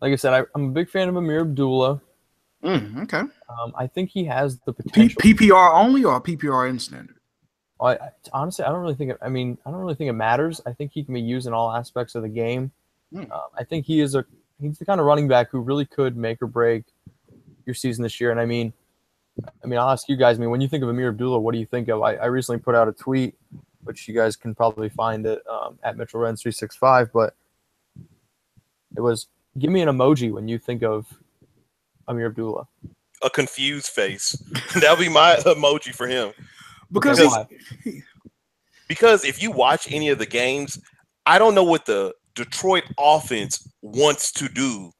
like I said, I'm a big fan of Amir Abdullah. Okay. I think he has the potential. PPR only or PPR in standard? Honestly, I don't really think it matters. I think he can be used in all aspects of the game. I think he's the kind of running back who really could make or break your season this year. And I mean, I'll ask you guys. When you think of Amir Abdullah, what do you think of? I recently put out a tweet, which you guys can probably find it at Mitchell Renz 365. But it was, give me an emoji when you think of Amir Abdullah. A confused face. That'll be my emoji for him. Because if you watch any of the games, I don't know what the Detroit offense wants to do.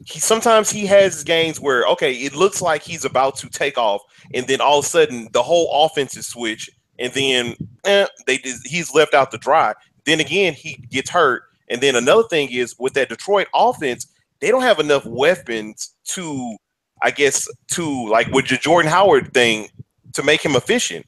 Sometimes he has games where, okay, it looks like he's about to take off, and then all of a sudden the whole offense is switched, and then he's left out to dry. Then again, he gets hurt. And then another thing is with that Detroit offense, they don't have enough weapons to, I guess, like with the Jordan Howard thing, to make him efficient.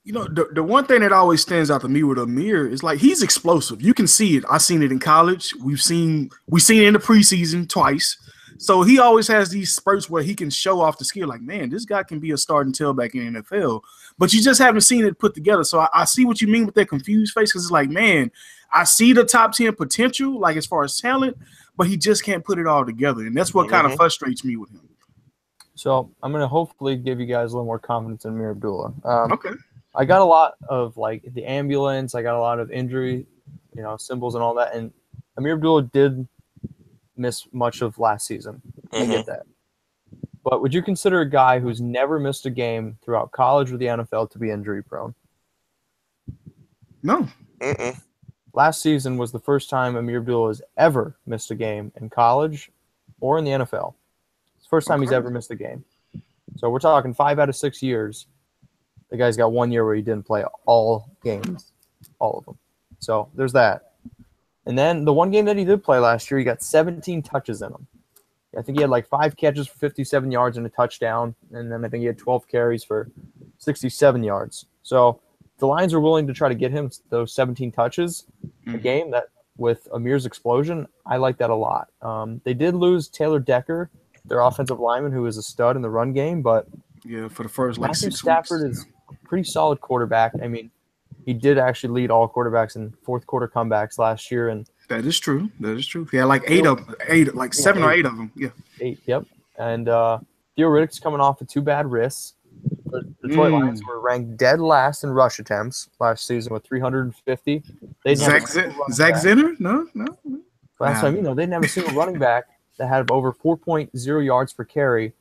You know, the one thing that always stands out to me with Amir is like he's explosive. You can see it. I've seen it in college. We've seen it in the preseason twice. So he always has these spurts where he can show off the skill. Like, man, this guy can be a starting tailback in the NFL. But you just haven't seen it put together. So I see what you mean with that confused face, because it's like, man, I see the top 10 potential, like as far as talent, but he just can't put it all together. And that's what kind of frustrates me with him. So I'm going to hopefully give you guys a little more confidence in Amir Abdullah. Okay. I got a lot of like the ambulance. I got a lot of injury, symbols and all that. And Amir Abdullah did miss much of last season. I get that. But would you consider a guy who's never missed a game throughout college or the NFL to be injury prone? No. Last season was the first time Amir Abdullah has ever missed a game in college or in the NFL. It's the first time he's ever missed a game. So we're talking 5 out of 6 years. The guy's got 1 year where he didn't play all games, all of them. So there's that. And then the one game that he did play last year, he got 17 touches in him. I think he had like 5 catches for 57 yards and a touchdown. And then I think he had 12 carries for 67 yards. So the Lions are willing to try to get him those 17 touches a game. That with Amir's explosion, I like that a lot. They did lose Taylor Decker, their offensive lineman, who is a stud in the run game. But yeah, for the first Matthew Stafford is a pretty solid quarterback. I mean, he did actually lead all quarterbacks in fourth quarter comebacks last year, and that is true. He had like 7 or 8 of them. Yeah, 8. Yep. And Theo Riddick's coming off of 2 bad wrists. The Detroit Lions were ranked dead last in rush attempts last season with 350. Zach Zinner? No. That's what I mean. They didn't have a single running back that had over 4.0 yards per carry.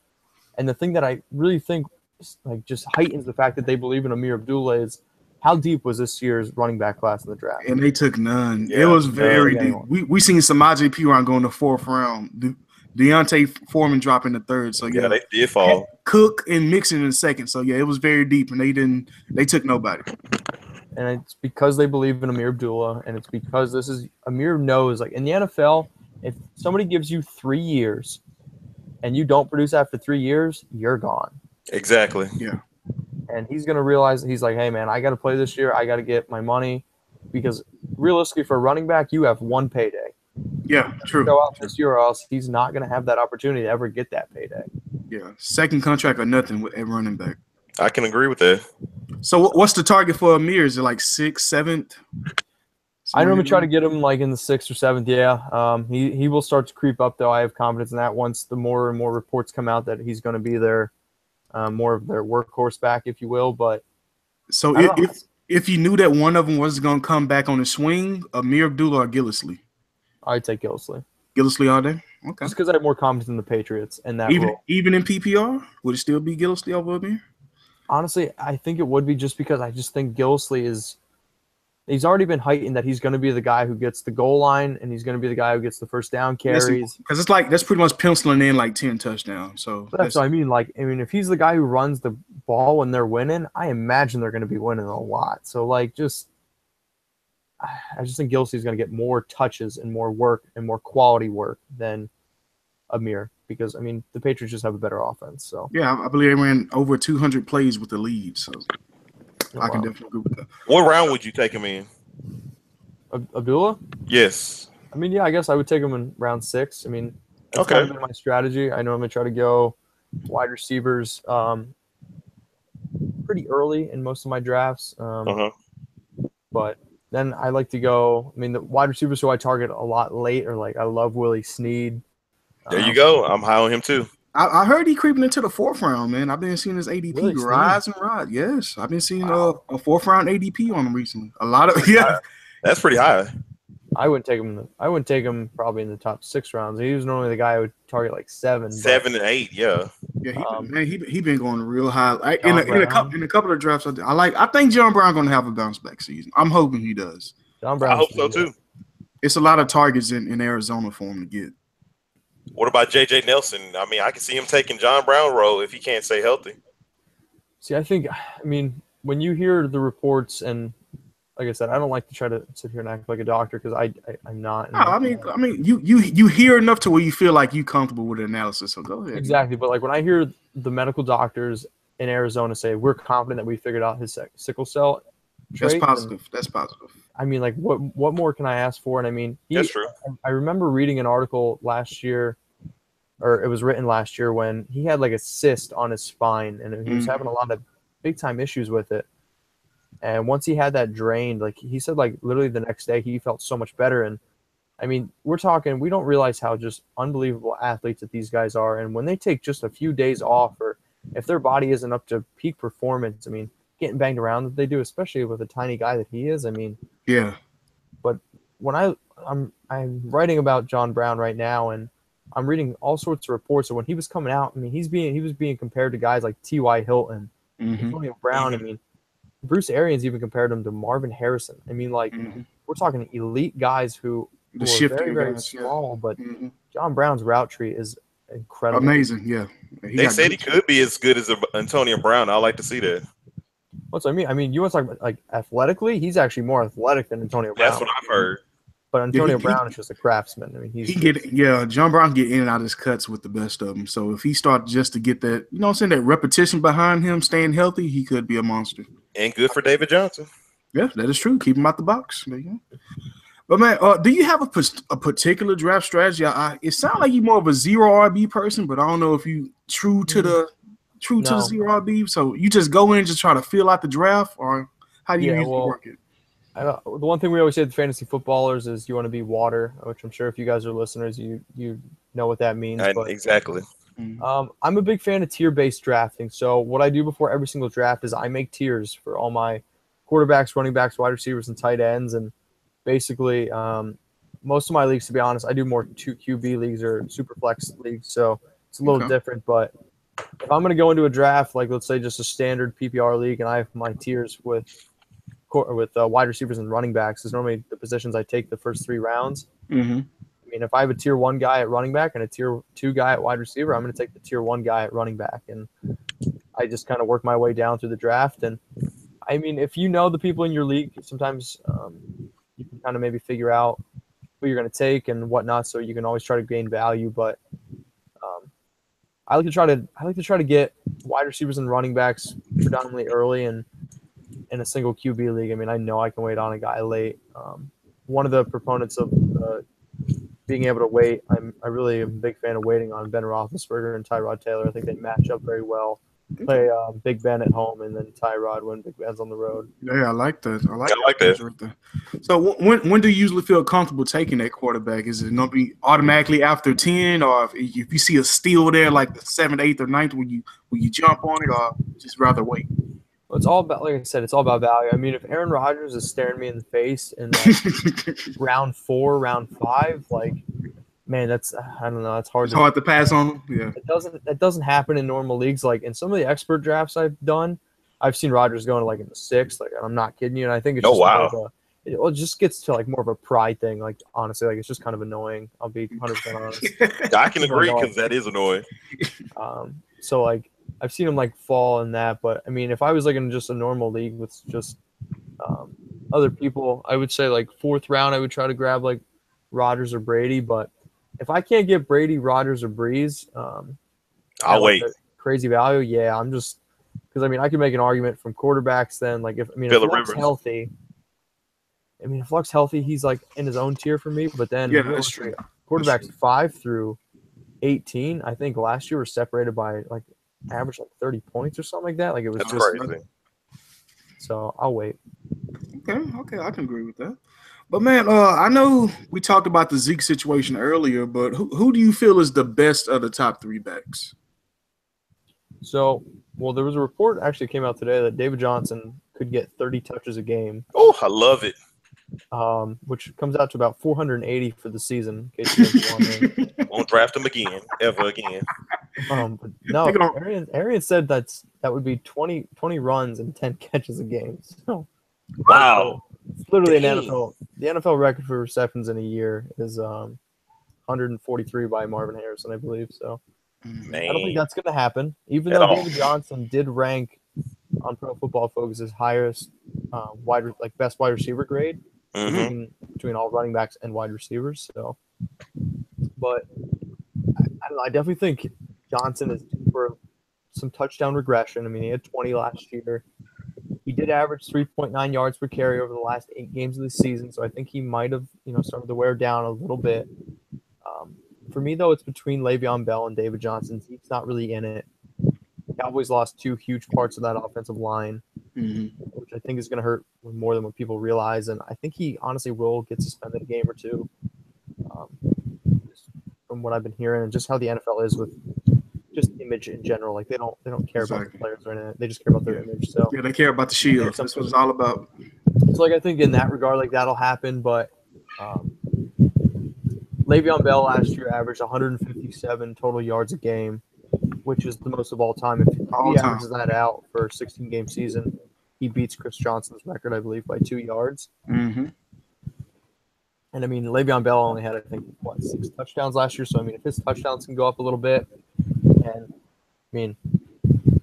And the thing that I really think just heightens the fact that they believe in Amir Abdullah is how deep was this year's running back class in the draft? And they took none. Yeah, it was very deep. We seen Samaje Perine go in the 4th round. Deontay Foreman drop in the 3rd. So yeah, they did fall. Cook and Mixon in the 2nd. So yeah, it was very deep, and they took nobody. And it's because they believe in Amir Abdullah, and it's because Amir knows, like in the NFL, if somebody gives you 3 years and you don't produce after 3 years, you're gone. Exactly. Yeah. And he's going to realize that he's like, hey, man, I got to play this year. I got to get my money. Because realistically, for a running back, you have one payday. Yeah, true. Go out this year, or else he's not going to have that opportunity to ever get that payday. Yeah, 2nd contract or nothing at running back. I can agree with that. So what's the target for Amir? Is it like 6th, 7th? I normally try to get him like in the 6th or 7th. Yeah, he will start to creep up though. I have confidence in that once the more and more reports come out that he's going to be there, more of their workhorse back, if you will. But so if you knew that one of them was going to come back on the swing, Amir Abdullah or Gillislee? I'd take Gillislee. Gillislee all day? Okay. Just because I have more confidence in the Patriots and that role. Even in PPR, would it still be Gillislee over Amir? Honestly, I think it would be just because I just think Gillislee he's already been heightened that he's going to be the guy who gets the goal line and he's going to be the guy who gets the first down carries. Because it's like that's pretty much penciling in like 10 touchdowns. So that's what I mean. If he's the guy who runs the ball when they're winning, I imagine they're going to be winning a lot. So I just think Gillislee's going to get more touches and more work and more quality work than Amir, because I mean the Patriots just have a better offense. So Yeah, I believe they ran over 200 plays with the lead, so I can definitely agree with that. What round would you take him in? Abdullah? Yes. I mean, yeah, I guess I would take him in round 6. I mean, that's kind Okay. of been my strategy. I normally try to go wide receivers pretty early in most of my drafts. But then I like to go. I mean, the wide receivers who I target a lot late are like I love Willie Snead. There you go. I'm high on him too. I heard he creeping into the 4th round, man. I've been seeing his ADP Really, rise and rise. Yes, I've been seeing a 4th round ADP on him recently. A lot of That's pretty high. I wouldn't take him. I wouldn't take him probably in the top 6 rounds. He was normally the guy I would target like 7. 7 and 8, yeah. Yeah, he been going real high. In a couple of drafts, I think John Brown going to have a bounce back season. I'm hoping he does. John Brown. I hope so too. It's a lot of targets in Arizona for him to get. What about J.J. Nelson? I mean, I can see him taking John Brown role if he can't stay healthy. See, I mean, when you hear the reports, and like I said, I don't like to try to sit here and act like a doctor because I'm not. No, I mean, you hear enough to where you feel like you comfortable with the analysis. So go ahead. Exactly, but like when I hear the medical doctors in Arizona say we're confident that we figured out his sickle cell trait, that's positive. That's positive. I mean, like what more can I ask for? And I mean, that's true. I remember reading an article last year, or it was written last year, when he had like a cyst on his spine and he was having a lot of big time issues with it. And once he had that drained, like he said, like literally the next day he felt so much better. And I mean, we don't realize how just unbelievable athletes that these guys are. And when they take just a few days off, or if their body isn't up to peak performance, I mean, getting banged around that they do, especially with a tiny guy that he is. I mean, yeah. But when I'm writing about John Brown right now, and I'm reading all sorts of reports. So when he was coming out, I mean, he was being compared to guys like T.Y. Hilton, Antonio Brown. I mean, Bruce Arians even compared him to Marvin Harrison. I mean, like we're talking elite guys who are very, very small, but John Brown's route tree is incredible. Amazing, yeah. They said he could be as good as Antonio Brown. I like to see that. What's I mean? I mean, you want to talk about like athletically? He's actually more athletic than Antonio Brown. That's what I've heard. But Antonio Brown is just a craftsman. I mean, John Brown get in and out of his cuts with the best of them. So if he starts just to get that, you know what I'm saying, that repetition behind him, staying healthy, he could be a monster. And good for David Johnson. Yeah, that is true. Keep him out the box. There you go. But man, do you have a particular draft strategy? It sounds like you're more of a zero RB person, but I don't know if you true to the zero RB. So you just go in and just try to fill out the draft, or how do you usually work it? The one thing we always say to fantasy footballers is you want to be water, which I'm sure if you guys are listeners, you know what that means. Exactly. I'm a big fan of tier-based drafting. So what I do before every single draft is I make tiers for all my quarterbacks, running backs, wide receivers, and tight ends. And basically, most of my leagues, to be honest, I do more 2 QB leagues or super flex leagues. So it's a little different. But if I'm going to go into a draft, like let's say just a standard PPR league, and I have my tiers with wide receivers and running backs, is normally the positions I take the first 3 rounds. I mean, if I have a tier 1 guy at running back and a tier 2 guy at wide receiver, I'm going to take the tier 1 guy at running back. And I just kind of work my way down through the draft. And I mean, if you know the people in your league, sometimes you can kind of maybe figure out who you're going to take and whatnot. So you can always try to gain value. But I like to try to get wide receivers and running backs predominantly early and in a single QB league. I mean, I know I can wait on a guy late. One of the proponents of being able to wait, I really am a big fan of waiting on Ben Roethlisberger and Tyrod Taylor. I think they match up very well. Play Big Ben at home and then Tyrod when Big Ben's on the road. Yeah, I like that. I like that. Right there. So when do you usually feel comfortable taking that quarterback? Is it going to be automatically after 10, or if you see a steal there like the 7th, 8th, or 9th, will you jump on it, or just rather wait? Well, it's all about, like I said, it's all about value. I mean, if Aaron Rodgers is staring me in the face in like round 4, round 5, like, man, I don't know. It's hard. It's hard to pass on them. Yeah, it doesn't happen in normal leagues. Like in some of the expert drafts I've done, I've seen Rodgers going like in the 6th. Like, I'm not kidding you. And I think it's it just gets to like more of a pride thing. Like honestly, like it's just kind of annoying. I'll be 100% honest. I can agree because that is annoying. So like, I've seen him like fall in that, but I mean, if I was like in just a normal league with just other people, I would say like 4th round, I would try to grab like Rodgers or Brady. But if I can't get Brady, Rodgers, or Breeze, I'll wait. Crazy value. Yeah, I'm just because I can make an argument from quarterbacks. Then if Luck's healthy, if Luck's healthy, he's like in his own tier for me. But then that's true. Quarterbacks 5 through 18, I think last year were separated by like average like 30 points or something like that. Like it was crazy. So I'll wait. Okay, I can agree with that. But man, I know we talked about the Zeke situation earlier, but who do you feel is the best of the top 3 backs? So, there was a report actually came out today that David Johnson could get 30 touches a game. Oh, I love it. Which comes out to about 480 for the season. In case you guys wondering. Won't draft him again, ever again. But no, Arian said that would be 20 runs and 10 catches a game. So, wow. It's literally an NFL. The NFL record for receptions in a year is 143 by Marvin Harrison, I believe. So I don't think that's going to happen. Even though David Johnson did rank on Pro Football Focus's highest best wide receiver grade between all running backs and wide receivers. So, but I don't know. I definitely think Johnson is due for some touchdown regression. He had 20 last year. He did average 3.9 yards per carry over the last 8 games of the season, so I think he might have, started to wear down a little bit. For me, though, it's between Le'Veon Bell and David Johnson. He's not really in it. Cowboys lost 2 huge parts of that offensive line, which I think is going to hurt more than what people realize. And I think he honestly will get suspended a game or two, just from what I've been hearing and just how the NFL is with just image in general. Like they don't care about the players or anything. They just care about their image. So they care about the shield. That's what it's all about. So I think in that regard, that'll happen. But Le'Veon Bell last year averaged 157 total yards a game, which is the most of all time. If he averages that out for a 16-game season, he beats Chris Johnson's record, I believe, by 2 yards. Mm-hmm. And Le'Veon Bell only had, I think, 6 touchdowns last year. So if his touchdowns can go up a little bit, and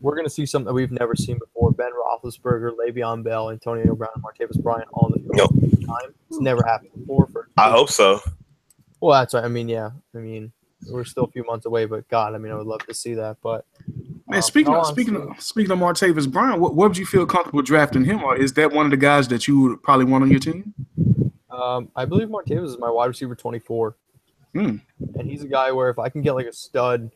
we're going to see something that we've never seen before. Ben Roethlisberger, Le'Veon Bell, Antonio Brown, and Martavis Bryant all in the field at the same time. It's never happened before. I hope so. Well, that's right. We're still a few months away, but God, I would love to see that. But man, speaking of Martavis Bryant, what would you feel comfortable drafting him? Or is that one of the guys that you would probably want on your team? I believe Martavis is my wide receiver 24. And he's a guy where if I can get a stud,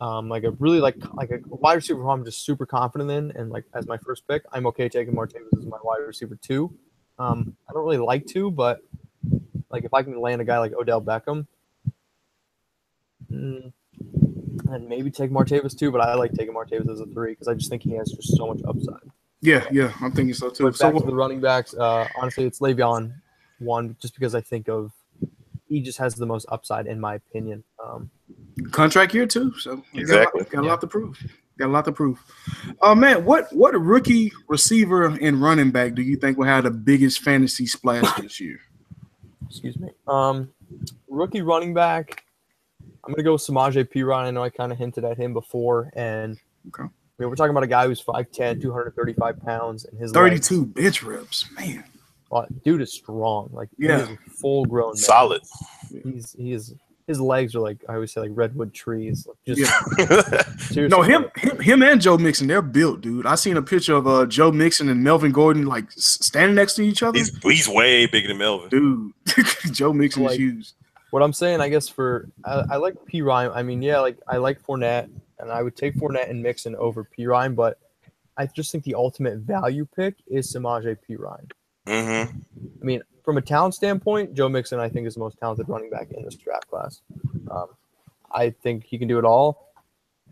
a wide receiver who I'm just super confident in, and as my first pick, I'm okay taking Martavis as my wide receiver 2. I don't really like 2, but if I can land a guy like Odell Beckham, and maybe take Martavis 2, but I like taking Martavis as a 3 because I just think he has just so much upside. Yeah, I'm thinking so too. But back to the running backs, honestly, it's Le'Veon 1, just because I think he just has the most upside in my opinion. Contract year too, so exactly. Got a lot to prove. Man, what rookie receiver and running back do you think will have the biggest fantasy splash this year? Excuse me. Rookie running back, I'm gonna go with Samaje Perine. I know I kind of hinted at him before, and we're talking about a guy who's 5'10", 235 pounds, and his 32 bench reps, man. Dude is strong. He is a full-grown man. Solid. His legs are I always say redwood trees. No, him and Joe Mixon, they're built, dude. I seen a picture of Joe Mixon and Melvin Gordon standing next to each other. He's way bigger than Melvin, dude. Joe Mixon is huge. What I'm saying, I guess I like Perine. I like Fournette, and I would take Fournette and Mixon over Perine, but I just think the ultimate value pick is Samaje Perine. Mm-hmm. From a talent standpoint, Joe Mixon, I think, is the most talented running back in this draft class. I think he can do it all,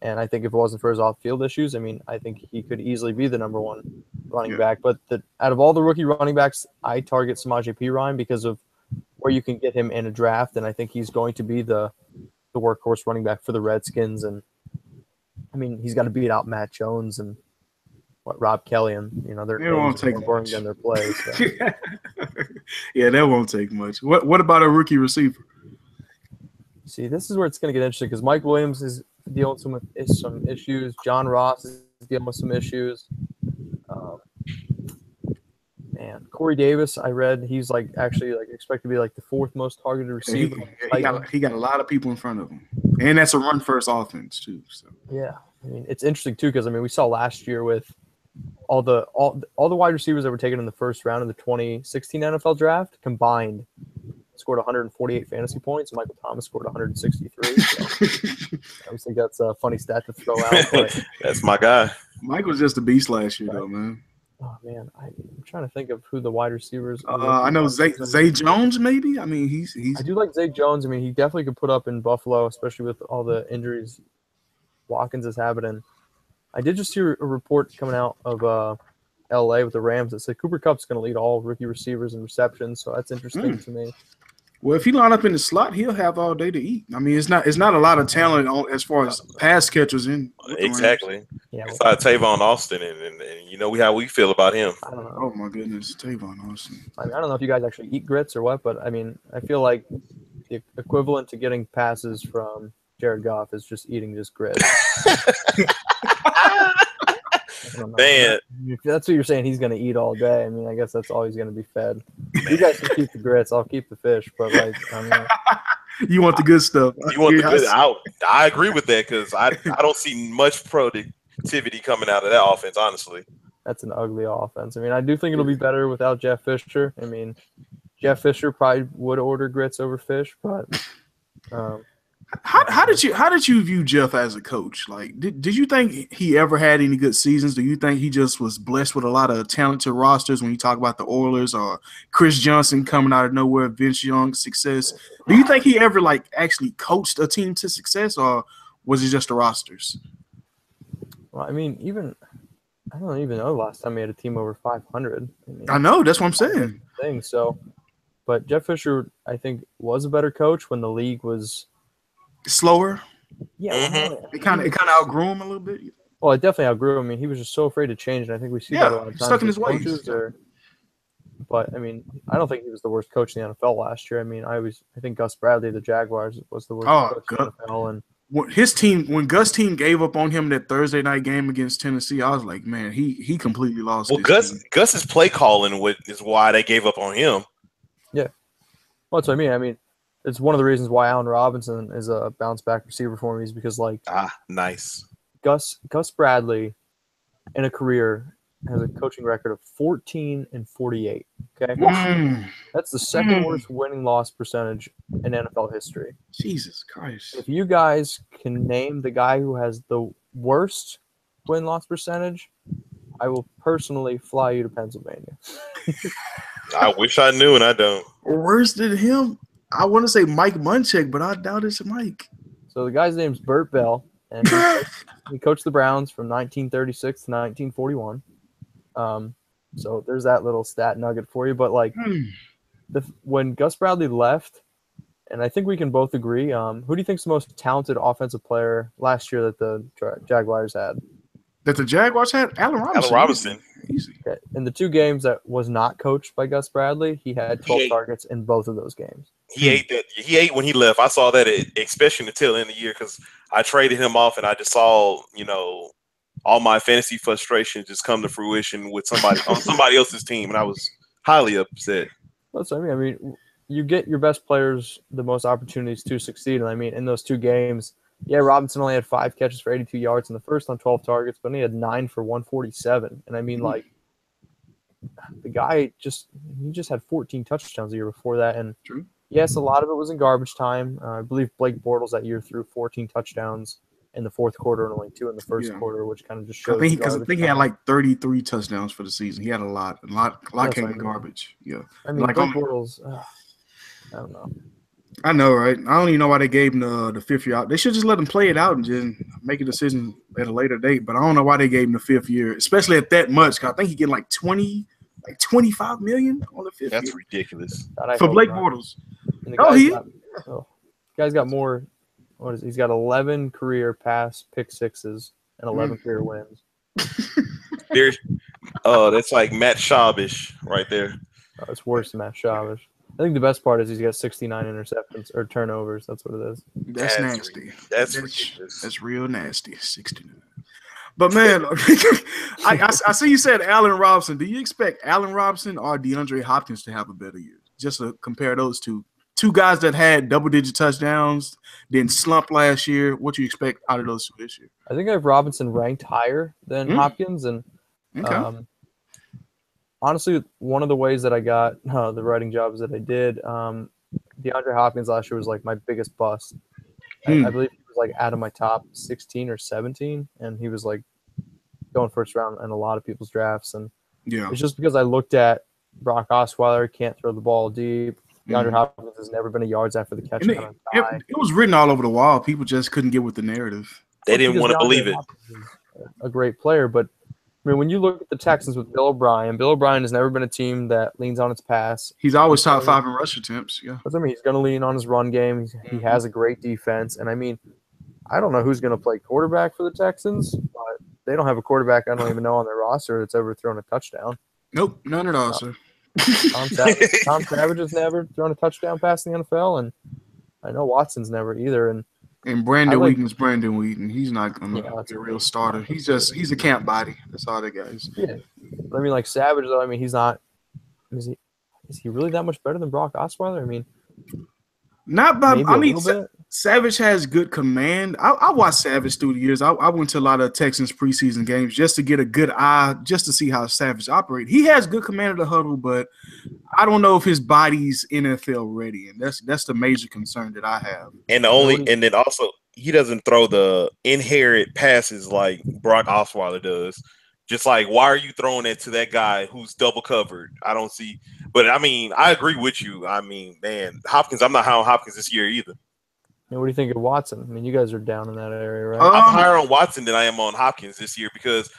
and I think if it wasn't for his off-field issues, I think he could easily be the number 1 running back. But out of all the rookie running backs, I target Samaje Perine because of where you can get him in a draft, and I think he's going to be the workhorse running back for the Redskins. And he's got to beat out Matt Jones and Rob Kelly, and they're won't take more boring than their play. So. Yeah, that won't take much. What about a rookie receiver? See, this is where it's going to get interesting because Mike Williams is dealing with some issues. John Ross is dealing with some issues. Corey Davis, I read he's actually expected to be the fourth most targeted receiver. He got a lot of people in front of him, and that's a run first offense too. So yeah, I mean it's interesting too because we saw last year with all the wide receivers that were taken in the first round of the 2016 NFL draft combined scored 148 fantasy points. Michael Thomas scored 163. So I always think that's a funny stat to throw out. But that's my guy. Mike was just a beast last year, though, man. Oh man, I'm trying to think of who the wide receivers. I know Zay Jones, maybe. I mean, he's. I do like Zay Jones. I mean, he definitely could put up in Buffalo, especially with all the injuries Watkins is having. And I did just hear a report coming out of LA with the Rams that said Cooper Kupp's going to lead all rookie receivers in receptions. So that's interesting to me. Well, if he line up in the slot, he'll have all day to eat. I mean, it's not a lot of talent as far as pass catchers in. Exactly. Yeah. Besides Tavon Austin, and you know how we feel about him. I don't know. Oh my goodness, Tavon Austin. I don't know if you guys actually eat grits or what, but I mean, I feel like the equivalent to getting passes from Jared Goff is just eating just grits. Man, if that's what you're saying, he's going to eat all day. I mean, I guess that's all he's going to be fed. You guys can keep the grits. I'll keep the fish. But you want the good stuff. You want the good. I agree with that because I don't see much productivity coming out of that offense. Honestly, that's an ugly offense. I mean, I do think it'll be better without Jeff Fisher. I mean, Jeff Fisher probably would order grits over fish, but. How did you view Jeff as a coach? Like, did you think he ever had any good seasons? Do you think he just was blessed with a lot of talented rosters when you talk about the Oilers or Chris Johnson coming out of nowhere, Vince Young's success? Do you think he ever actually coached a team to success, or was it just the rosters? Well, I mean, I don't even know the last time he had a team over 500. I know, that's what I'm saying. But Jeff Fisher, I think, was a better coach when the league was slower. Yeah, it kind of outgrew him a little bit. Well, it definitely outgrew him. I mean, he was just so afraid to change, and I think we see that a lot of times. Stuck in his ways. But I mean, I don't think he was the worst coach in the NFL last year. I mean, I think Gus Bradley, the Jaguars, was the worst coach in the NFL. And his team, when Gus' team gave up on him that Thursday night game against Tennessee, I was like, man, he completely lost. Well, Gus's play calling is why they gave up on him. Yeah, well, that's what I mean. I mean. It's one of the reasons why Allen Robinson is a bounce back receiver for me is because nice. Gus Bradley in a career has a coaching record of 14-48. Okay. That's the second worst winning-loss percentage in NFL history. Jesus Christ. If you guys can name the guy who has the worst win-loss percentage, I will personally fly you to Pennsylvania. I wish I knew, and I don't. Worse than him? I want to say Mike Munchak, but I doubt it's Mike. So the guy's name's Burt Bell, and he coached the Browns from 1936 to 1941. So there's that little stat nugget for you. But when Gus Bradley left, and I think we can both agree, who do you think's the most talented offensive player last year that the Jaguars had? That the Jaguars had? Allen Robinson. Easy. Okay. In the two games that was not coached by Gus Bradley, he had 12 targets in both of those games. He ate that. He ate when he left. I saw that, especially in the tail end of the year, because I traded him off, and I just saw, all my fantasy frustration just come to fruition with somebody on somebody else's team, and I was highly upset. That's what I mean. I mean, you get your best players the most opportunities to succeed, and I mean, in those two games. Yeah, Robinson only had 5 catches for 82 yards in the first on 12 targets, but he had 9 for 147. And I mean, the guy just had 14 touchdowns the year before that. And yes, a lot of it was in garbage time. I believe Blake Bortles that year threw 14 touchdowns in the fourth quarter and only 2 in the first quarter, which kind of just shows. I think he had 33 touchdowns for the season. He had a lot came in garbage. Yeah, I mean, Blake Bortles. I don't know. I know, right? I don't even know why they gave him the 5th year out. They should just let him play it out and just make a decision at a later date. But I don't know why they gave him the 5th year, especially at that much. Cause I think he get 25 million on the 5th year. That's ridiculous for Blake Bortles. Guy's got more. What is he's got 11 career pass pick sixes and 11 career wins. That's like Matt Schaub-ish right there. Oh, it's worse than Matt Schaub. I think the best part is he's got 69 interceptions or turnovers. That's what it is. That's nasty. That's ridiculous. That's real nasty. 69. But man, I see you said Allen Robinson. Do you expect Allen Robinson or DeAndre Hopkins to have a better year? Just to compare those two guys that had double-digit touchdowns, then slumped last year. What do you expect out of those two this year? I think I have Robinson ranked higher than Hopkins, and honestly, one of the ways that I got the writing jobs that I did, DeAndre Hopkins last year was like my biggest bust. I believe he was like out of my top 16 or 17, and he was like going first round in a lot of people's drafts. And it's just because I looked at Brock Osweiler, can't throw the ball deep. DeAndre Hopkins has never been a yards after the catch kind of guy. It was written all over the wall. People just couldn't get with the narrative. They didn't want to believe it. A great player, but I mean, when you look at the Texans with Bill O'Brien has never been a team that leans on its pass. He's always top 5 in rush attempts. Yeah, but I mean, he's going to lean on his run game. He has a great defense, and I mean, I don't know who's going to play quarterback for the Texans, but they don't have a quarterback I don't even know on their roster that's ever thrown a touchdown. Nope, none at all, sir. Tom Savage has never thrown a touchdown pass in the NFL, and I know Watson's never either. And Brandon Wheaton's Brandon Wheaton. He's not going to be a real starter. He's a camp body. That's all that guy is. Yeah. I mean, like Savage, though, I mean, he's not – is he really that much better than Brock Osweiler? I mean – Not by – I mean, Savage has good command. I watched Savage through the years. I went to a lot of Texans preseason games just to get a good eye, just to see how Savage operates. He has good command of the huddle, but I don't know if his body's NFL ready, and that's the major concern that I have. And then also he doesn't throw the inherent passes like Brock Osweiler does. Just like, why are you throwing it to that guy who's double covered? I don't see. But I mean, I agree with you. I mean, man, Hopkins. I'm not high on Hopkins this year either. And what do you think of Watson? I mean, you guys are down in that area, right? I'm higher on Watson than I am on Hopkins this year because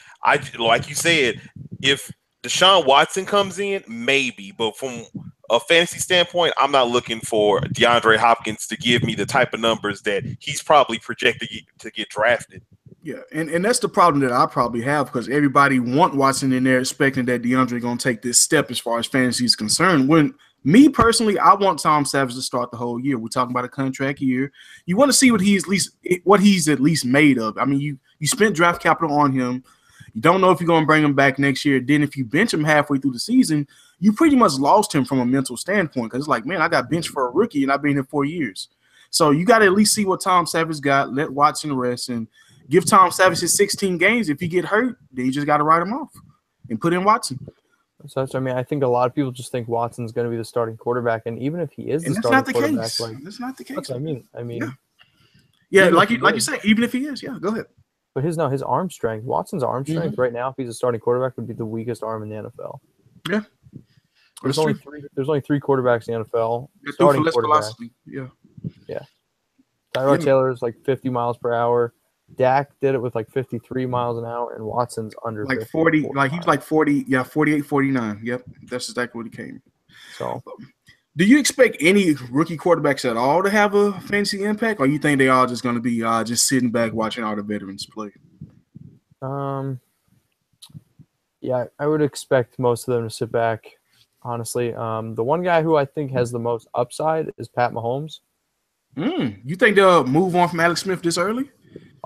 like you said, if Deshaun Watson comes in, maybe, but from a fantasy standpoint, I'm not looking for DeAndre Hopkins to give me the type of numbers that he's probably projected to get drafted. Yeah, and that's the problem that I probably have because everybody want Watson in there expecting that DeAndre going to take this step as far as fantasy is concerned. When me personally, I want Tom Savage to start the whole year. We're talking about a contract year. You want to see what he's at least made of. I mean, you spent draft capital on him. You don't know if you're going to bring him back next year. Then if you bench him halfway through the season, you pretty much lost him from a mental standpoint because it's like, man, I got benched for a rookie and I've been here 4 years. So you got to at least see what Tom Savage got, let Watson rest, and give Tom Savage his 16 games. If he get hurt, then you just got to write him off and put in Watson. So I mean, I think a lot of people just think Watson's going to be the starting quarterback, and even if he is the starting quarterback, that's not the case. That's what I mean, yeah, like you said, even if he is, yeah, go ahead. But his arm strength, Watson's arm strength right now, if he's a starting quarterback, would be the weakest arm in the NFL. Yeah, there's only three quarterbacks in the NFL. Starting quarterback. Yeah. Tyrod Taylor is like 50 miles per hour. Dak did it with like 53 miles an hour, and Watson's under like 40. Like he's like 40, 48, 49. Yep, that's exactly what he came. So, do you expect any rookie quarterbacks at all to have a fantasy impact, or you think they are just going to be just sitting back watching all the veterans play? Yeah, I would expect most of them to sit back. Honestly, the one guy who I think has the most upside is Pat Mahomes. You think they'll move on from Alex Smith this early?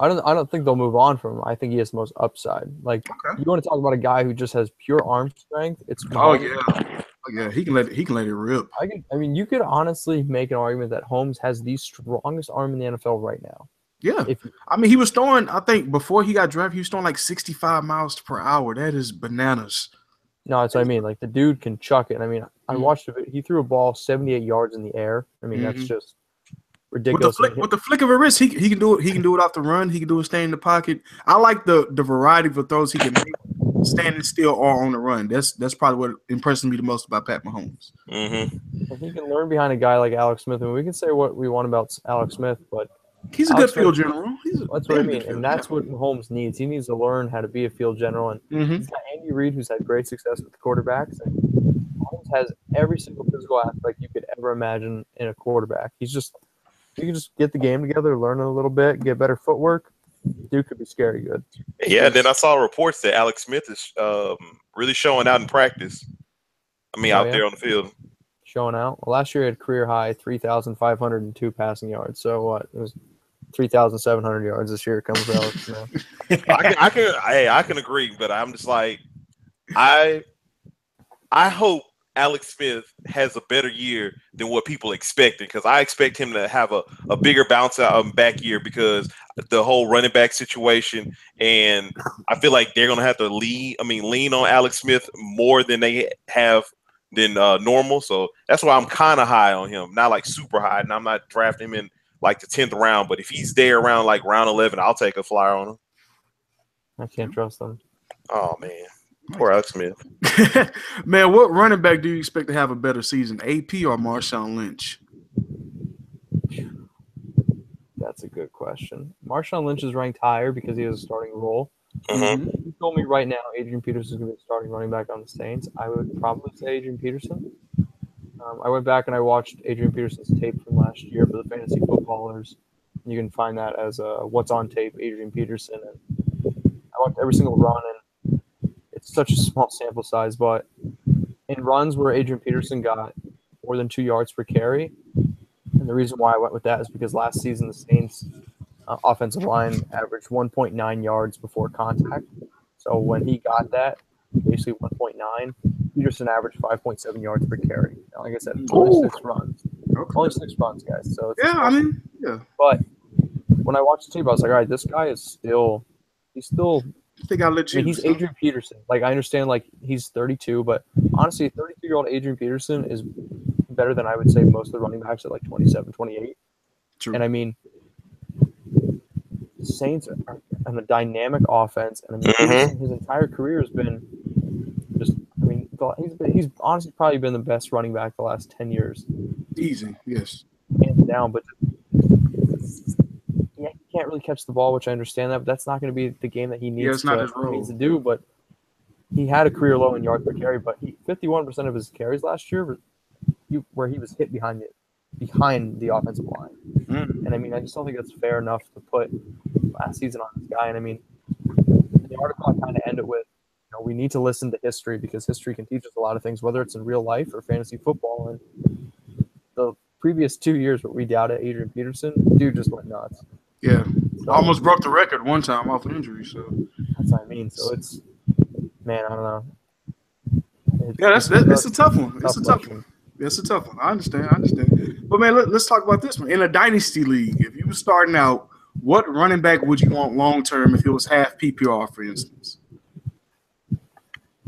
I don't think they'll move on from him. I think he has the most upside. Like you want to talk about a guy who just has pure arm strength. It's Mahomes. Yeah, he can let it rip. I mean, you could honestly make an argument that Holmes has the strongest arm in the NFL right now. Yeah, I mean, he was throwing. I think before he got drafted, he was throwing like 65 miles per hour. That is bananas. No, that's what I mean. Like the dude can chuck it. And I mean, I watched it. He threw a ball 78 yards in the air. I mean, that's just ridiculous. With the flick of a wrist, he can do it. He can do it off the run. He can do it staying in the pocket. I like the variety of throws he can make, standing still or on the run. That's probably what impresses me the most about Pat Mahomes. If he can learn behind a guy like Alex Smith, and we can say what we want about Alex Smith, but he's a good field general. That's what I mean, and that's what Mahomes needs. He needs to learn how to be a field general, and he's got Andy Reid, who's had great success with the quarterbacks, and Mahomes has every single physical aspect you could ever imagine in a quarterback. You can just get the game together, learn a little bit, get better footwork. Dude could be scary good. Yeah, and then I saw reports that Alex Smith is really showing out in practice. I mean, out there on the field. Showing out. Well, last year he had career high 3,502 passing yards. So what? It was 3,700 yards this year comes out. I can agree, but I'm just like, I hope Alex Smith has a better year than what people expected, because I expect him to have a bigger bounce out back year because the whole running back situation, and I feel like they're gonna have to lean on Alex Smith more than they have than normal. So that's why I'm kind of high on him, not like super high, and I'm not drafting him in like the 10th round. But if he's there around like round 11, I'll take a flyer on him. I can't trust him. Oh man. Poor Alex Smith. Man, what running back do you expect to have a better season, AP or Marshawn Lynch? That's a good question. Marshawn Lynch is ranked higher because he has a starting role. Mm-hmm. If you told me right now Adrian Peterson is going to be starting running back on the Saints, I would probably say Adrian Peterson. I went back and I watched Adrian Peterson's tape from last year for the fantasy footballers. You can find that as What's on Tape, Adrian Peterson. And I watched every single run, and it's such a small sample size, but in runs where Adrian Peterson got more than 2 yards per carry, and the reason why I went with that is because last season the Saints offensive line averaged 1.9 yards before contact. So when he got that, basically 1.9, Peterson averaged 5.7 yards per carry. Now, like I said, only 6 runs. Okay. Only 6 runs, guys. So it's yeah. But when I watched the tape, I was like, all right, this guy is still – They got legit. he's Adrian Peterson. Like, I understand, like, he's 32, but honestly, 32-year-old Adrian Peterson is better than I would say most of the running backs at, like, 27, 28. True. And, I mean, the Saints are in a dynamic offense, and, I mean, Peterson, his entire career has been just – I mean, he's honestly probably been the best running back the last 10 years. Easy, yes. Hands down, but yeah, he can't really catch the ball, which I understand that, but that's not going to be the game that he needs, to do. But he had a career low in yards per carry, but 51% of his carries last year where he was hit behind the offensive line. And I mean, I just don't think that's fair enough to put last season on this guy. And I mean, the article I kind of ended with, we need to listen to history because history can teach us a lot of things, whether it's in real life or fantasy football. And the previous 2 years where we doubted Adrian Peterson, dude just went nuts. Yeah. So, almost broke the record one time off injury. So that's what I mean. So it's, man, I don't know. It's a tough one. It's a tough one. It's a tough one. I understand. But, man, let's talk about this one. In a dynasty league, if you were starting out, what running back would you want long-term if it was half PPR, for instance?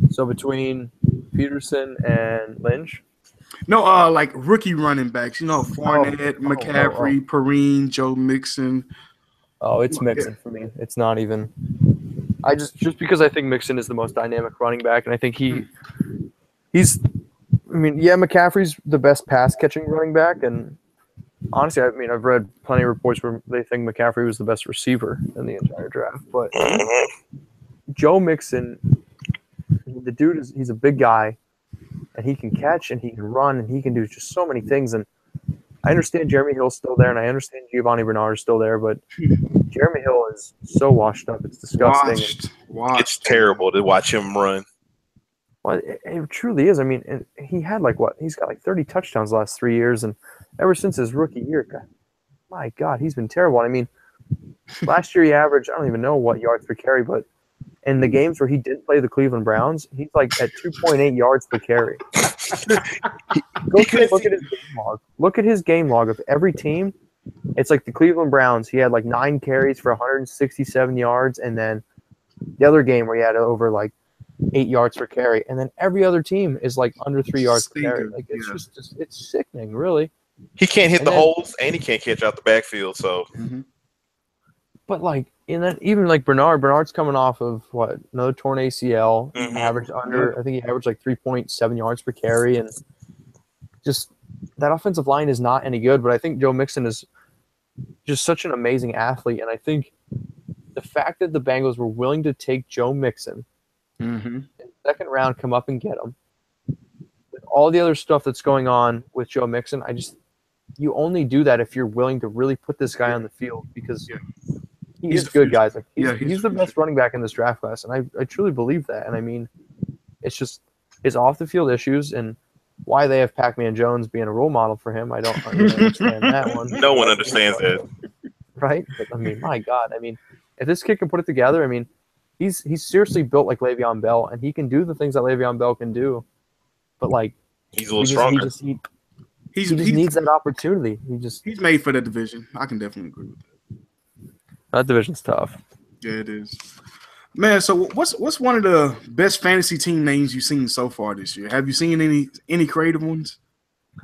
So between Peterson and Lynch? No, like rookie running backs. Fournette, McCaffrey, Perrine, Joe Mixon. Oh, it's Mixon for me. It's not even. I just because I think Mixon is the most dynamic running back, and I think he's. I mean, yeah, McCaffrey's the best pass catching running back, and honestly, I mean, I've read plenty of reports where they think McCaffrey was the best receiver in the entire draft, but Joe Mixon, the dude he's a big guy. And he can catch, and he can run, and he can do just so many things. And I understand Jeremy Hill's still there, and I understand Giovanni Bernard is still there, but Jeremy Hill is so washed up. It's disgusting. It's terrible to watch him run. Well, it truly is. I mean, he had he's got 30 touchdowns the last 3 years, and ever since his rookie year, my God, he's been terrible. I mean, last year he averaged, I don't even know what yards per carry, but in the games where he didn't play the Cleveland Browns, he's like at 2.8 yards per carry. Look at his game log. Look at his game log of every team. It's like the Cleveland Browns. He had 9 carries for 167 yards, and then the other game where he had over 8 yards per carry, and then every other team is under 3 yards per carry. It's sickening, really. He can't hit the holes, and he can't catch out the backfield. So, but even Bernard's coming off of another torn ACL. Averaged I think he averaged 3.7 yards per carry, and just that offensive line is not any good. But I think Joe Mixon is just such an amazing athlete, and I think the fact that the Bengals were willing to take Joe Mixon in the second round, come up and get him, with all the other stuff that's going on with Joe Mixon, you only do that if you're willing to really put this guy on the field because. He's good, guys. He's the best running back in this draft class, and I truly believe that. And I mean, it's just his off-the-field issues and why they have Pac-Man Jones being a role model for him. I don't really understand that one. No one understands that. right? But I mean, my God, I mean, if this kid can put it together, I mean, he's seriously built like Le'Veon Bell, and he can do the things that Le'Veon Bell can do. But like, he's a little stronger. He just needs that opportunity. He's made for that division. I can definitely agree with that. That division's tough. Yeah, it is. Man, so what's one of the best fantasy team names you've seen so far this year? Have you seen any creative ones?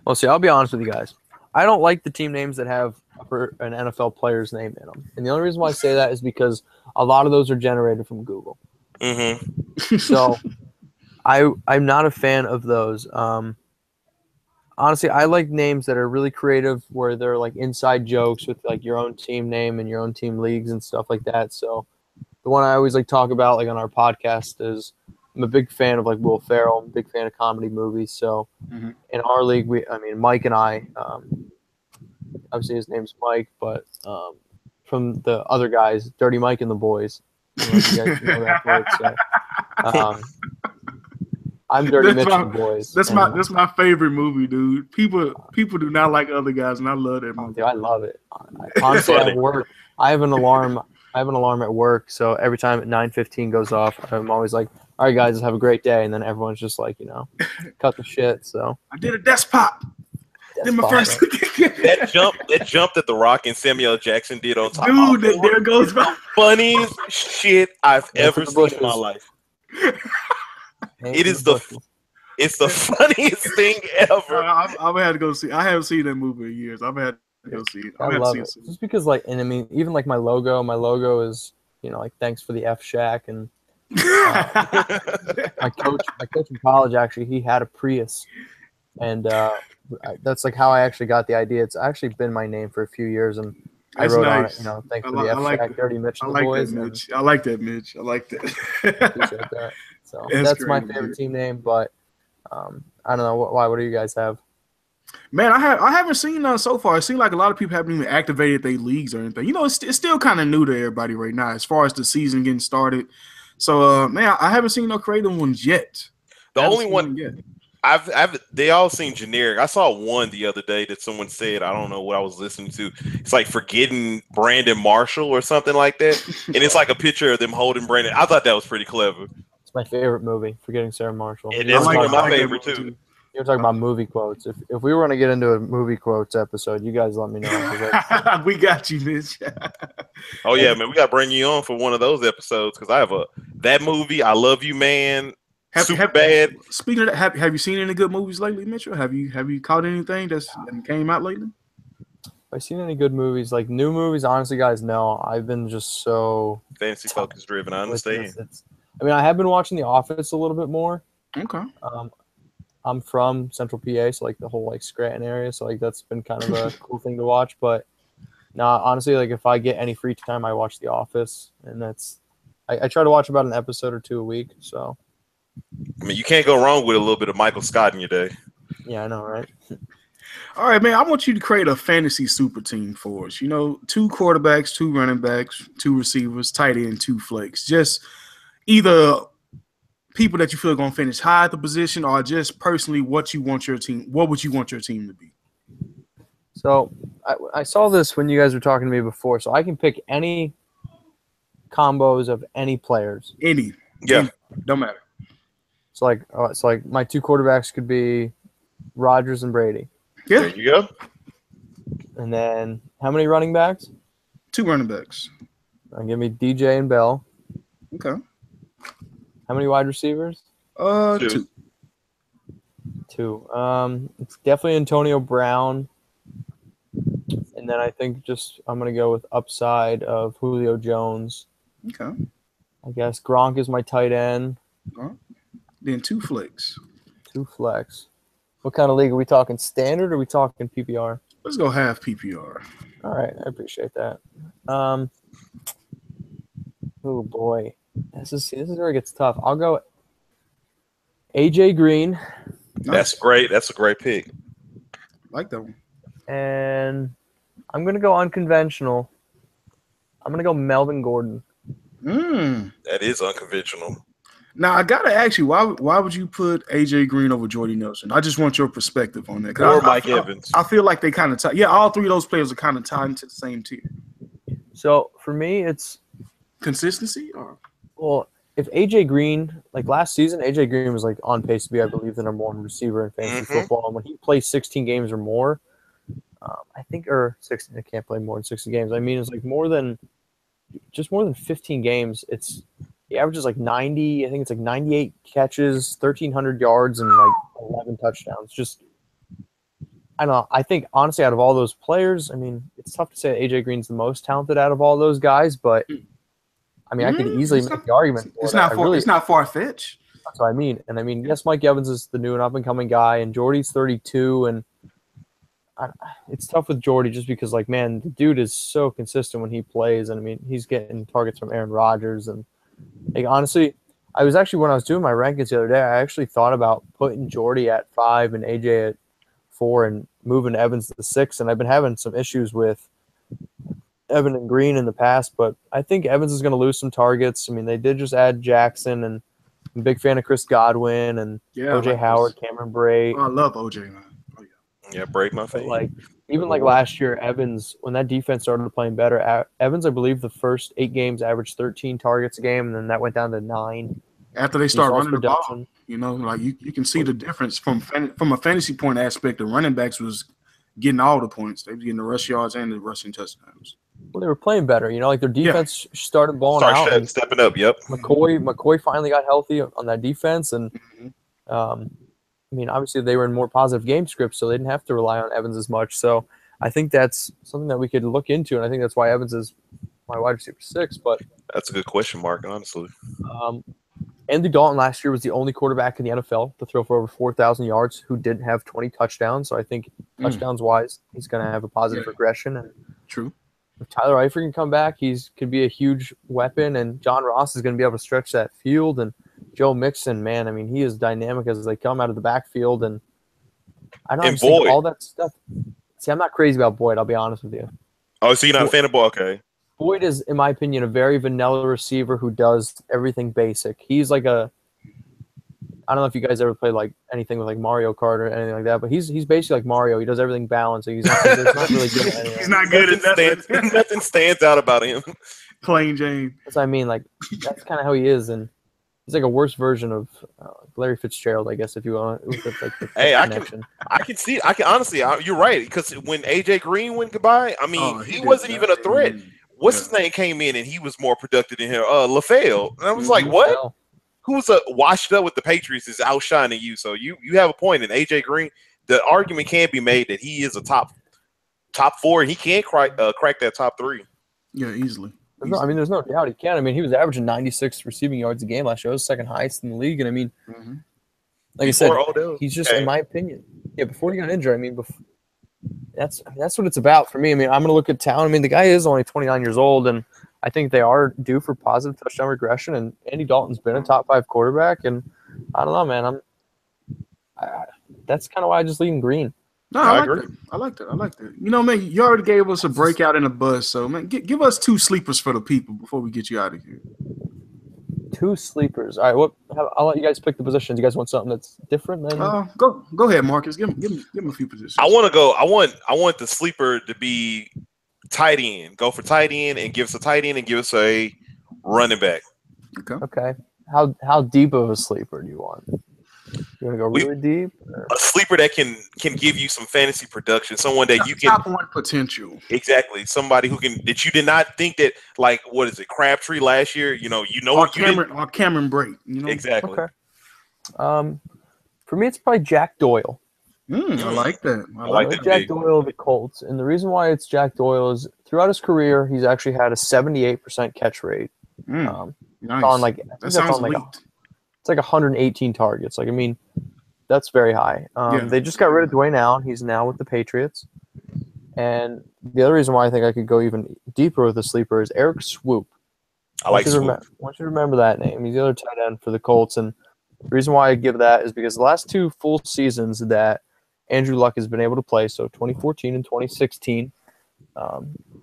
Well, see, I'll be honest with you guys. I don't like the team names that have an NFL player's name in them. And the only reason why I say that is because a lot of those are generated from Google. Mm-hmm. So I'm not a fan of those. Honestly, I like names that are really creative where they're like inside jokes with like your own team name and your own team leagues and stuff like that. So the one I always like talk about like on our podcast is I'm a big fan of like Will Ferrell. I'm a big fan of comedy movies. So in our league, Mike and I, obviously his name's Mike, but from the other guys, Dirty Mike and the Boys. You guys know that word, so, I'm Dirty Mitch and the Boys. That's my favorite movie, dude. People do not like other guys, and I love that movie. Dude, I love it. Honestly, at work, I have an alarm. I have an alarm at work, so every time at 9:15 goes off, I'm always like, "All right, guys, have a great day," and then everyone's just like, cut the shit. So I did a desk pop. Did my first that jump that The Rock and Samuel Jackson did on top. Dude, there goes my funniest shit I've ever seen in my life. It's the funniest thing ever. I've had to go see. I haven't seen that movie in years. I've had to go see it. I love it. Just because, like, and I mean, even like my logo is, like, thanks for the F Shack, and my coach in college actually, he had a Prius, and that's like how I actually got the idea. It's actually been my name for a few years, and I wrote on it, thanks for the F Shack, Dirty Mitch and the Boys. I like that, Mitch. I like that. Appreciate that. So that's my favorite team name, but I don't know why. What do you guys have? Man, I haven't seen none so far. It seems like a lot of people haven't even activated their leagues or anything. It's still kind of new to everybody right now as far as the season getting started. So, man, I haven't seen no creative ones yet. The only one they all seem generic. I saw one the other day that someone said, I don't know what I was listening to. It's like forgetting Brandon Marshall or something like that, and it's like a picture of them holding Brandon. I thought that was pretty clever. It's my favorite movie, Forgetting Sarah Marshall. It is one of my favorite too. You're talking about movie quotes. If we were going to get into a movie quotes episode, you guys let me know. We got you, Mitch. Oh yeah, man, we got to bring you on for one of those episodes because I have that movie. I Love You, Man. Super bad. Speaking of that, have you seen any good movies lately, Mitchell? Have you caught anything that came out lately? Have I seen any good movies? Like new movies, honestly, guys, no. I've been just so fantasy focus driven. I understand. I have been watching The Office a little bit more. Okay. I'm from Central PA, so like the whole like Scranton area, so like that's been kind of a cool thing to watch. But honestly, like if I get any free time, I watch The Office, and I try to watch about an episode or two a week. So. I mean, you can't go wrong with a little bit of Michael Scott in your day. Yeah, I know, right? All right, man. I want you to create a fantasy super team for us. 2 quarterbacks, 2 running backs, 2 receivers, tight end, 2 flex. Just either people that you feel are going to finish high at the position, or just personally what you want your team. What would you want your team to be? So I saw this when you guys were talking to me before. So I can pick any combos of any players. Any. Yeah. Don't matter. So like my 2 quarterbacks could be Rodgers and Brady. Yeah. There you go. And then how many running backs? 2 running backs. Give me DJ and Bell. Okay. How many wide receivers? 2. 2. It's definitely Antonio Brown. And then I think I'm going to go with upside of Julio Jones. Okay. I guess Gronk is my tight end. Then 2 flex. 2 flex. What kind of league are we talking? Standard or are we talking PPR? Let's go half PPR. All right, I appreciate that. Oh boy, this is where it gets tough. I'll go AJ Green. That's great. That's a great pick. Like that one. And I'm gonna go unconventional. I'm gonna go Melvin Gordon. That is unconventional. Now, I got to ask you, why would you put A.J. Green over Jordy Nelson? I just want your perspective on that. Or Mike Evans. I feel like they kind of tie. Yeah, all 3 of those players are kind of tied into the same tier. So for me, it's consistency or well, if AJ Green, like last season, AJ Green was like on pace to be, I believe, the number one receiver in fantasy football. And when he plays 16 games or more, I think, or 16, I can't play more than 60 games. I mean, it's like more than 15 games. He averages like 90. I think it's like 98 catches, 1,300 yards, and like 11 touchdowns. Just I don't know. I think honestly, out of all those players, I mean, it's tough to say that AJ Green's the most talented out of all those guys, but I mean, I could easily make the argument for it. It's not far fetched. That's what I mean. And I mean, yes, Mike Evans is the new and up and coming guy, and Jordy's 32, and it's tough with Jordy just because, like, man, the dude is so consistent when he plays, and I mean, he's getting targets from Aaron Rodgers, and like honestly, I was actually when I was doing my rankings the other day, I actually thought about putting Jordy at 5 and AJ at 4 and moving Evans to 6, and I've been having some issues with Evan and Green in the past, but I think Evans is going to lose some targets. I mean, they did just add Jackson, and I'm a big fan of Chris Godwin and OJ Howard, Cameron Bray. Oh, I love OJ, man. Oh, yeah, Bray, my favorite. Like even like last year, Evans, when that defense started playing better, Evans, I believe the first 8 games averaged 13 targets a game, and then that went down to 9. After they start running the ball, you know, like you can see the difference from a fantasy point aspect. The running backs was getting all the points. They were getting the rush yards and the rushing touchdowns. Well, they were playing better. You know, like their defense started balling out. Stepping up, yep. McCoy finally got healthy on that defense. And, I mean, obviously they were in more positive game scripts, so they didn't have to rely on Evans as much. So I think that's something that we could look into, and I think that's why Evans is my wide receiver 6. But that's a good question mark, honestly. Andy Dalton last year was the only quarterback in the NFL to throw for over 4,000 yards who didn't have 20 touchdowns. So I think touchdowns-wise, he's going to have a positive regression. And true. If Tyler Eifert can come back, could be a huge weapon, and John Ross is going to be able to stretch that field. And Joe Mixon, man, I mean, he is dynamic as they come out of the backfield. And I don't know all that stuff. See, I'm not crazy about Boyd, I'll be honest with you. Oh, so you're not a fan of Boyd? Okay. Boyd is, in my opinion, a very vanilla receiver who does everything basic. He's like I don't know if you guys ever played like anything with like Mario Kart or anything like that, but he's basically like Mario. He does everything balanced. He's not really good at anything. He's not good at nothing. Nothing stands out about him. Plain Jane. That's what I mean. Like that's kind of how he is, and he's like a worse version of Larry Fitzgerald, I guess, if you want. Hey, I can see. I can honestly. You're right, because when AJ Green went goodbye, I mean, he wasn't even a threat. What's his name came in and he was more productive than him. LaFell. And I was like, what? Who's washed up with the Patriots is outshining you. So you have a point. And AJ Green, the argument can be made that he is a top 4 and he can crack that top 3. Yeah, easily. There's no doubt he can. I mean, he was averaging 96 receiving yards a game last year. It was second highest in the league. And I mean, like I said, he's just, in my opinion, before he got injured, I mean, that's what it's about for me. I mean, I'm going to look at talent. I mean, the guy is only 29 years old, and I think they are due for positive touchdown regression. And Andy Dalton's been a top 5 quarterback, and I don't know, man. That's kind of why I just lean Green. No, I like that. You know, man, you already gave us a breakout and a buzz, so man, give us 2 sleepers for the people before we get you out of here. 2 sleepers. All right, I'll let you guys pick the positions. You guys want something that's different than? Go ahead, Marcus. Give him a few positions. I want the sleeper to be tight end. Go for tight end and give us a tight end and give us a running back. Okay. How deep of a sleeper do you want? You want to go really deep? Or? A sleeper that can give you some fantasy production. Someone that you can top 1 potential. Exactly. Somebody that you did not think that, like, what is it, Crabtree last year? Or Cameron Bray. You know? Exactly. Okay. For me, it's probably Jack Doyle. I like that. I like that. Jack Doyle of the Colts, and the reason why it's Jack Doyle is throughout his career, he's actually had a 78% catch rate. Nice. On that sounds elite. It's like 118 targets. Like, I mean, that's very high. They just got rid of Dwayne Allen. He's now with the Patriots. And the other reason why I think I could go even deeper with the sleeper is Eric Swoop. I want you to remember that name. He's the other tight end for the Colts. And the reason why I give that is because the last 2 full seasons that Andrew Luck has been able to play, so 2014 and 2016,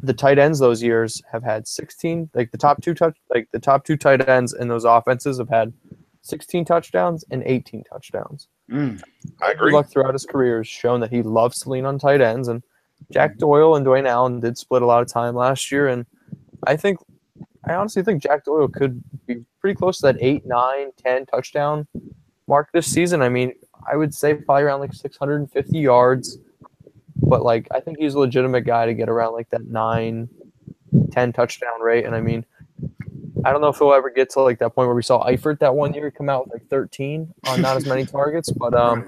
the tight ends those years have had 16. Like the top two tight ends in those offenses have had 16 touchdowns and 18 touchdowns. I agree. Luck throughout his career has shown that he loves to lean on tight ends, and Jack Doyle and Dwayne Allen did split a lot of time last year, and I honestly think Jack Doyle could be pretty close to that 8, 9, 10 touchdown mark this season. I mean, I would say probably around like 650 yards, but like I think he's a legitimate guy to get around like that 9, 10 touchdown rate. And I mean, I don't know if he'll ever get to like that point where we saw Eifert that one year come out with like 13 on not as many targets, but Right.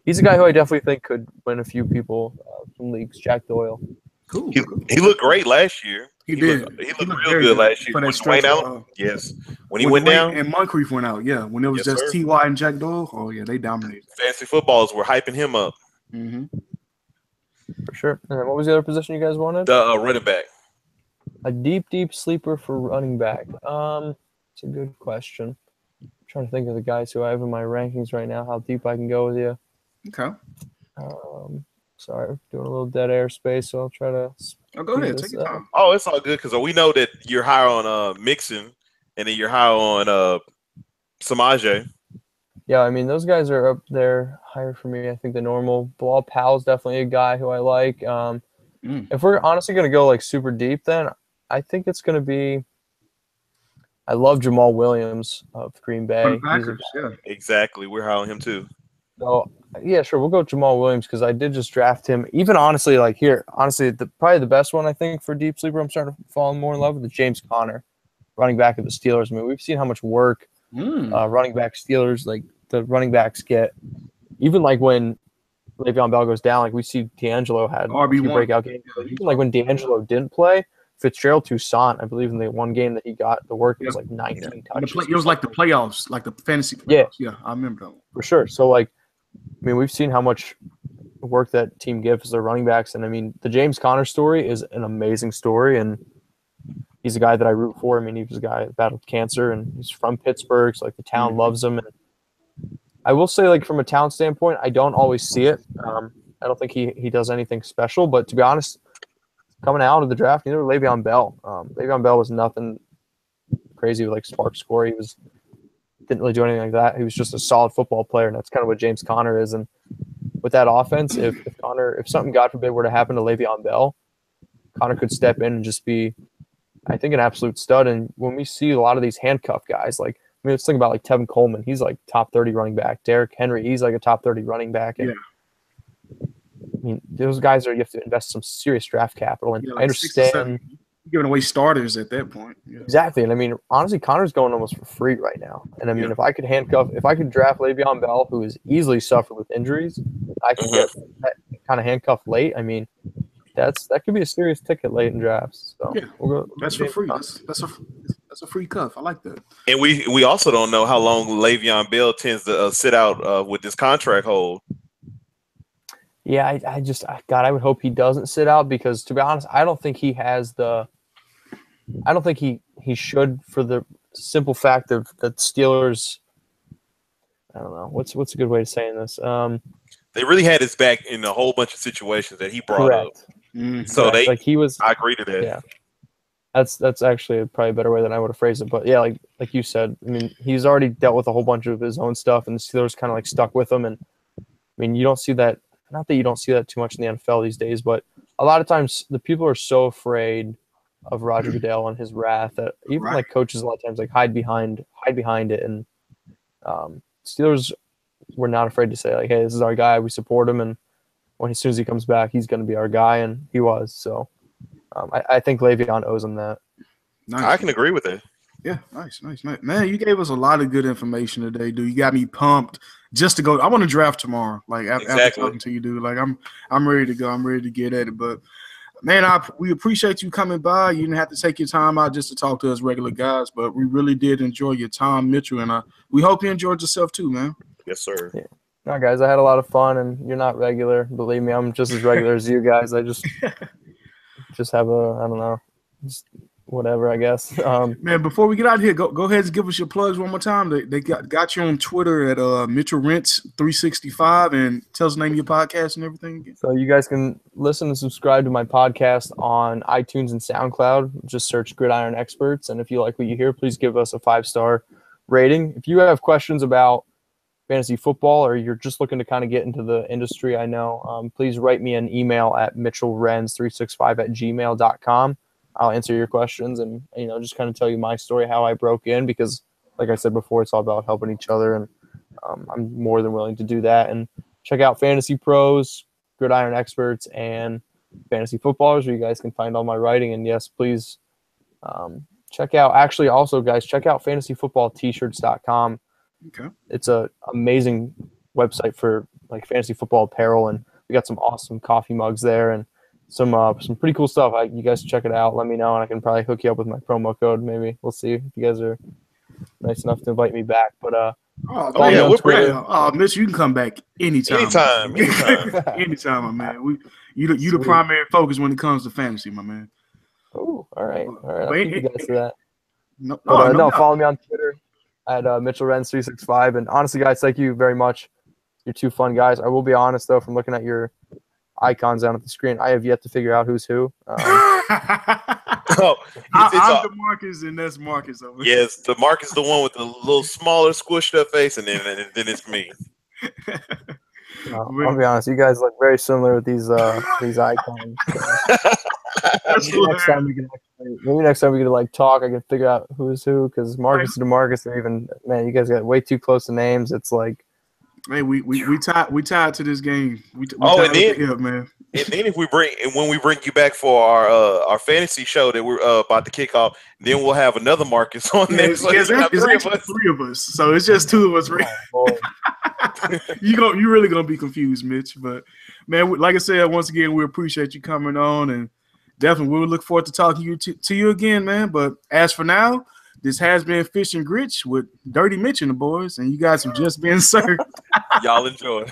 he's a guy who I definitely think could win a few people some leagues. Jack Doyle. Cool. He looked great last year. He did. He looked real very good last year. For that When stretch Wayne of, out, yes. When he went down, and Moncrief went out, yeah. When it was Yes, just sir. T.Y. and Jack Doyle, oh yeah, they dominated. fantasy footballs were hyping him up. Mm-hmm. For sure. And then what was the other position you guys wanted? The running back. A deep sleeper for running back. It's a good question. I'm trying to think of the guys who I have in my rankings right now, how deep I can go with you. Okay. Sorry, doing a little dead air space, so I'll try to. Oh, go ahead. this Take your up. time. Oh, it's all good because we know that you're higher on Mixon, and then you're higher on Samaje. Yeah, I mean those guys are up there higher for me. I think the normal Bilal Powell's definitely a guy who I like. If we're honestly gonna go like super deep, then I think it's gonna be. I love Jamal Williams of Green Bay. For the He's a Packers, yeah. Exactly. We're high on him too. So yeah, sure, we'll go Jamal Williams because I did just draft him. Even honestly, like here, honestly, probably the best one I think for deep sleeper. I'm starting to fall more in love with the James Conner, running back of the Steelers. I mean, we've seen how much work running back Steelers, like the running backs get. Even like when Le'Veon Bell goes down, like we see D'Angelo had a few RB1. breakout games. But even like when D'Angelo didn't play, Fitzgerald Toussaint, I believe in the one game that he got the work, it was like 19 touches. It was like the playoffs, like the fantasy playoffs. Yeah. Yeah, I remember that one. For sure. So, like, I mean, we've seen how much work that team gives their running backs. And, I mean, the James Conner story is an amazing story. And he's a guy that I root for. I mean, he was a guy that battled cancer, and he's from Pittsburgh. So, like, the town loves him. And I will say, like, from a talent standpoint, I don't always see it. I don't think he does anything special. But, to be honest, coming out of the draft, neither Le'Veon Bell. Le'Veon Bell was nothing crazy with, like, spark score. He didn't really do anything like that. He was just a solid football player, and that's kind of what James Conner is. And with that offense, if something, God forbid, were to happen to Le'Veon Bell, Conner could step in and just be, I think, an absolute stud. And when we see a lot of these handcuff guys, like, I mean, let's think about like Tevin Coleman. He's like top 30 running back. Derrick Henry, he's like a top 30 running back. And, I mean, those guys you have to invest some serious draft capital. And Yeah, I like understand. Giving away starters at that point. Yeah. Exactly. And I mean, honestly, Connor's going almost for free right now. And I mean, if I could draft Le'Veon Bell, who has easily suffered with injuries, I could get that kind of handcuff late. I mean, that could be a serious ticket late in drafts. So yeah, that's for free. That's a free cuff. I like that. And we also don't know how long Le'Veon Bell tends to sit out with this contract hold. Yeah, I would hope he doesn't sit out because, to be honest, I don't think he has I don't think he should, for the simple fact that Steelers. I don't know what's a good way of saying this. They really had his back in a whole bunch of situations that he brought up. So correct. I agree to that. Yeah, that's actually probably a better way than I would have phrased it. But yeah, like you said, I mean, he's already dealt with a whole bunch of his own stuff, and the Steelers kind of like stuck with him. And I mean, you don't see that. Not that you don't see that too much in the NFL these days, but a lot of times the people are so afraid of Roger Goodell and his wrath that even like coaches a lot of times like hide behind it. And Steelers were not afraid to say like, hey, this is our guy. We support him. And as soon as he comes back, he's going to be our guy. And he was. So I think Le'Veon owes him that. Nice. I can agree with it. Yeah, nice. Man, you gave us a lot of good information today, dude. You got me pumped just to go. I want to draft tomorrow. Like after talking to you, dude. Like I'm ready to go. I'm ready to get at it. But man, we appreciate you coming by. You didn't have to take your time out just to talk to us regular guys, but we really did enjoy your time, Mitchell, and we hope you enjoyed yourself too, man. Yes, sir. Yeah. No, guys, I had a lot of fun, and you're not regular. Believe me, I'm just as regular as you guys. I just have I don't know, just whatever, I guess. Man, before we get out of here, go ahead and give us your plugs one more time. They got you on Twitter at Mitchell Renz 365, and tell us the name of your podcast and everything again. So you guys can listen and subscribe to my podcast on iTunes and SoundCloud. Just search Gridiron Experts, and if you like what you hear, please give us a 5-star rating. If you have questions about fantasy football or you're just looking to kind of get into the industry, I know, please write me an email at mitchellrenz365@gmail.com. I'll answer your questions and just kind of tell you my story, how I broke in, because like I said before, it's all about helping each other, and I'm more than willing to do that. And check out Fantasy Pros, Gridiron Experts, and Fantasy Footballers, where you guys can find all my writing. And yes, please check out fantasyfootballtshirts.com. Okay. It's a amazing website for like fantasy football apparel, and we got some awesome coffee mugs there and some pretty cool stuff. You guys check it out. Let me know, and I can probably hook you up with my promo code. Maybe we'll see if you guys are nice enough to invite me back. But Mitch, you can come back anytime. Anytime, my man. You the primary focus when it comes to fantasy, my man. Oh, all right. I'll keep you guys to that. No, follow me on Twitter at Mitchell Renz 365. And honestly, guys, thank you very much. You're two fun guys. I will be honest though, from looking at your icons down at the screen, I have yet to figure out who's who. I'm DeMarcus, and that's Marcus over here. Yes, DeMarcus is the one with the little smaller, squished up face, and then it's me. I'll be honest, you guys look very similar with these icons. Maybe next time we can like talk, I can figure out who's who, because Marcus and DeMarcus are even, man, you guys got way too close to names. It's like, hey, we tied to this game. Man. And then when we bring you back for our fantasy show that we're about to kick off, then we'll have another Marcus on there. So it's actually three of us, so it's just two of us. You really gonna be confused, Mitch. But man, like I said, once again, we appreciate you coming on, and definitely we'll look forward to talking to you again, man. But as for now, this has been Fish and Grits with Dirty Mitch and the boys, and you guys have just been served. Y'all enjoy.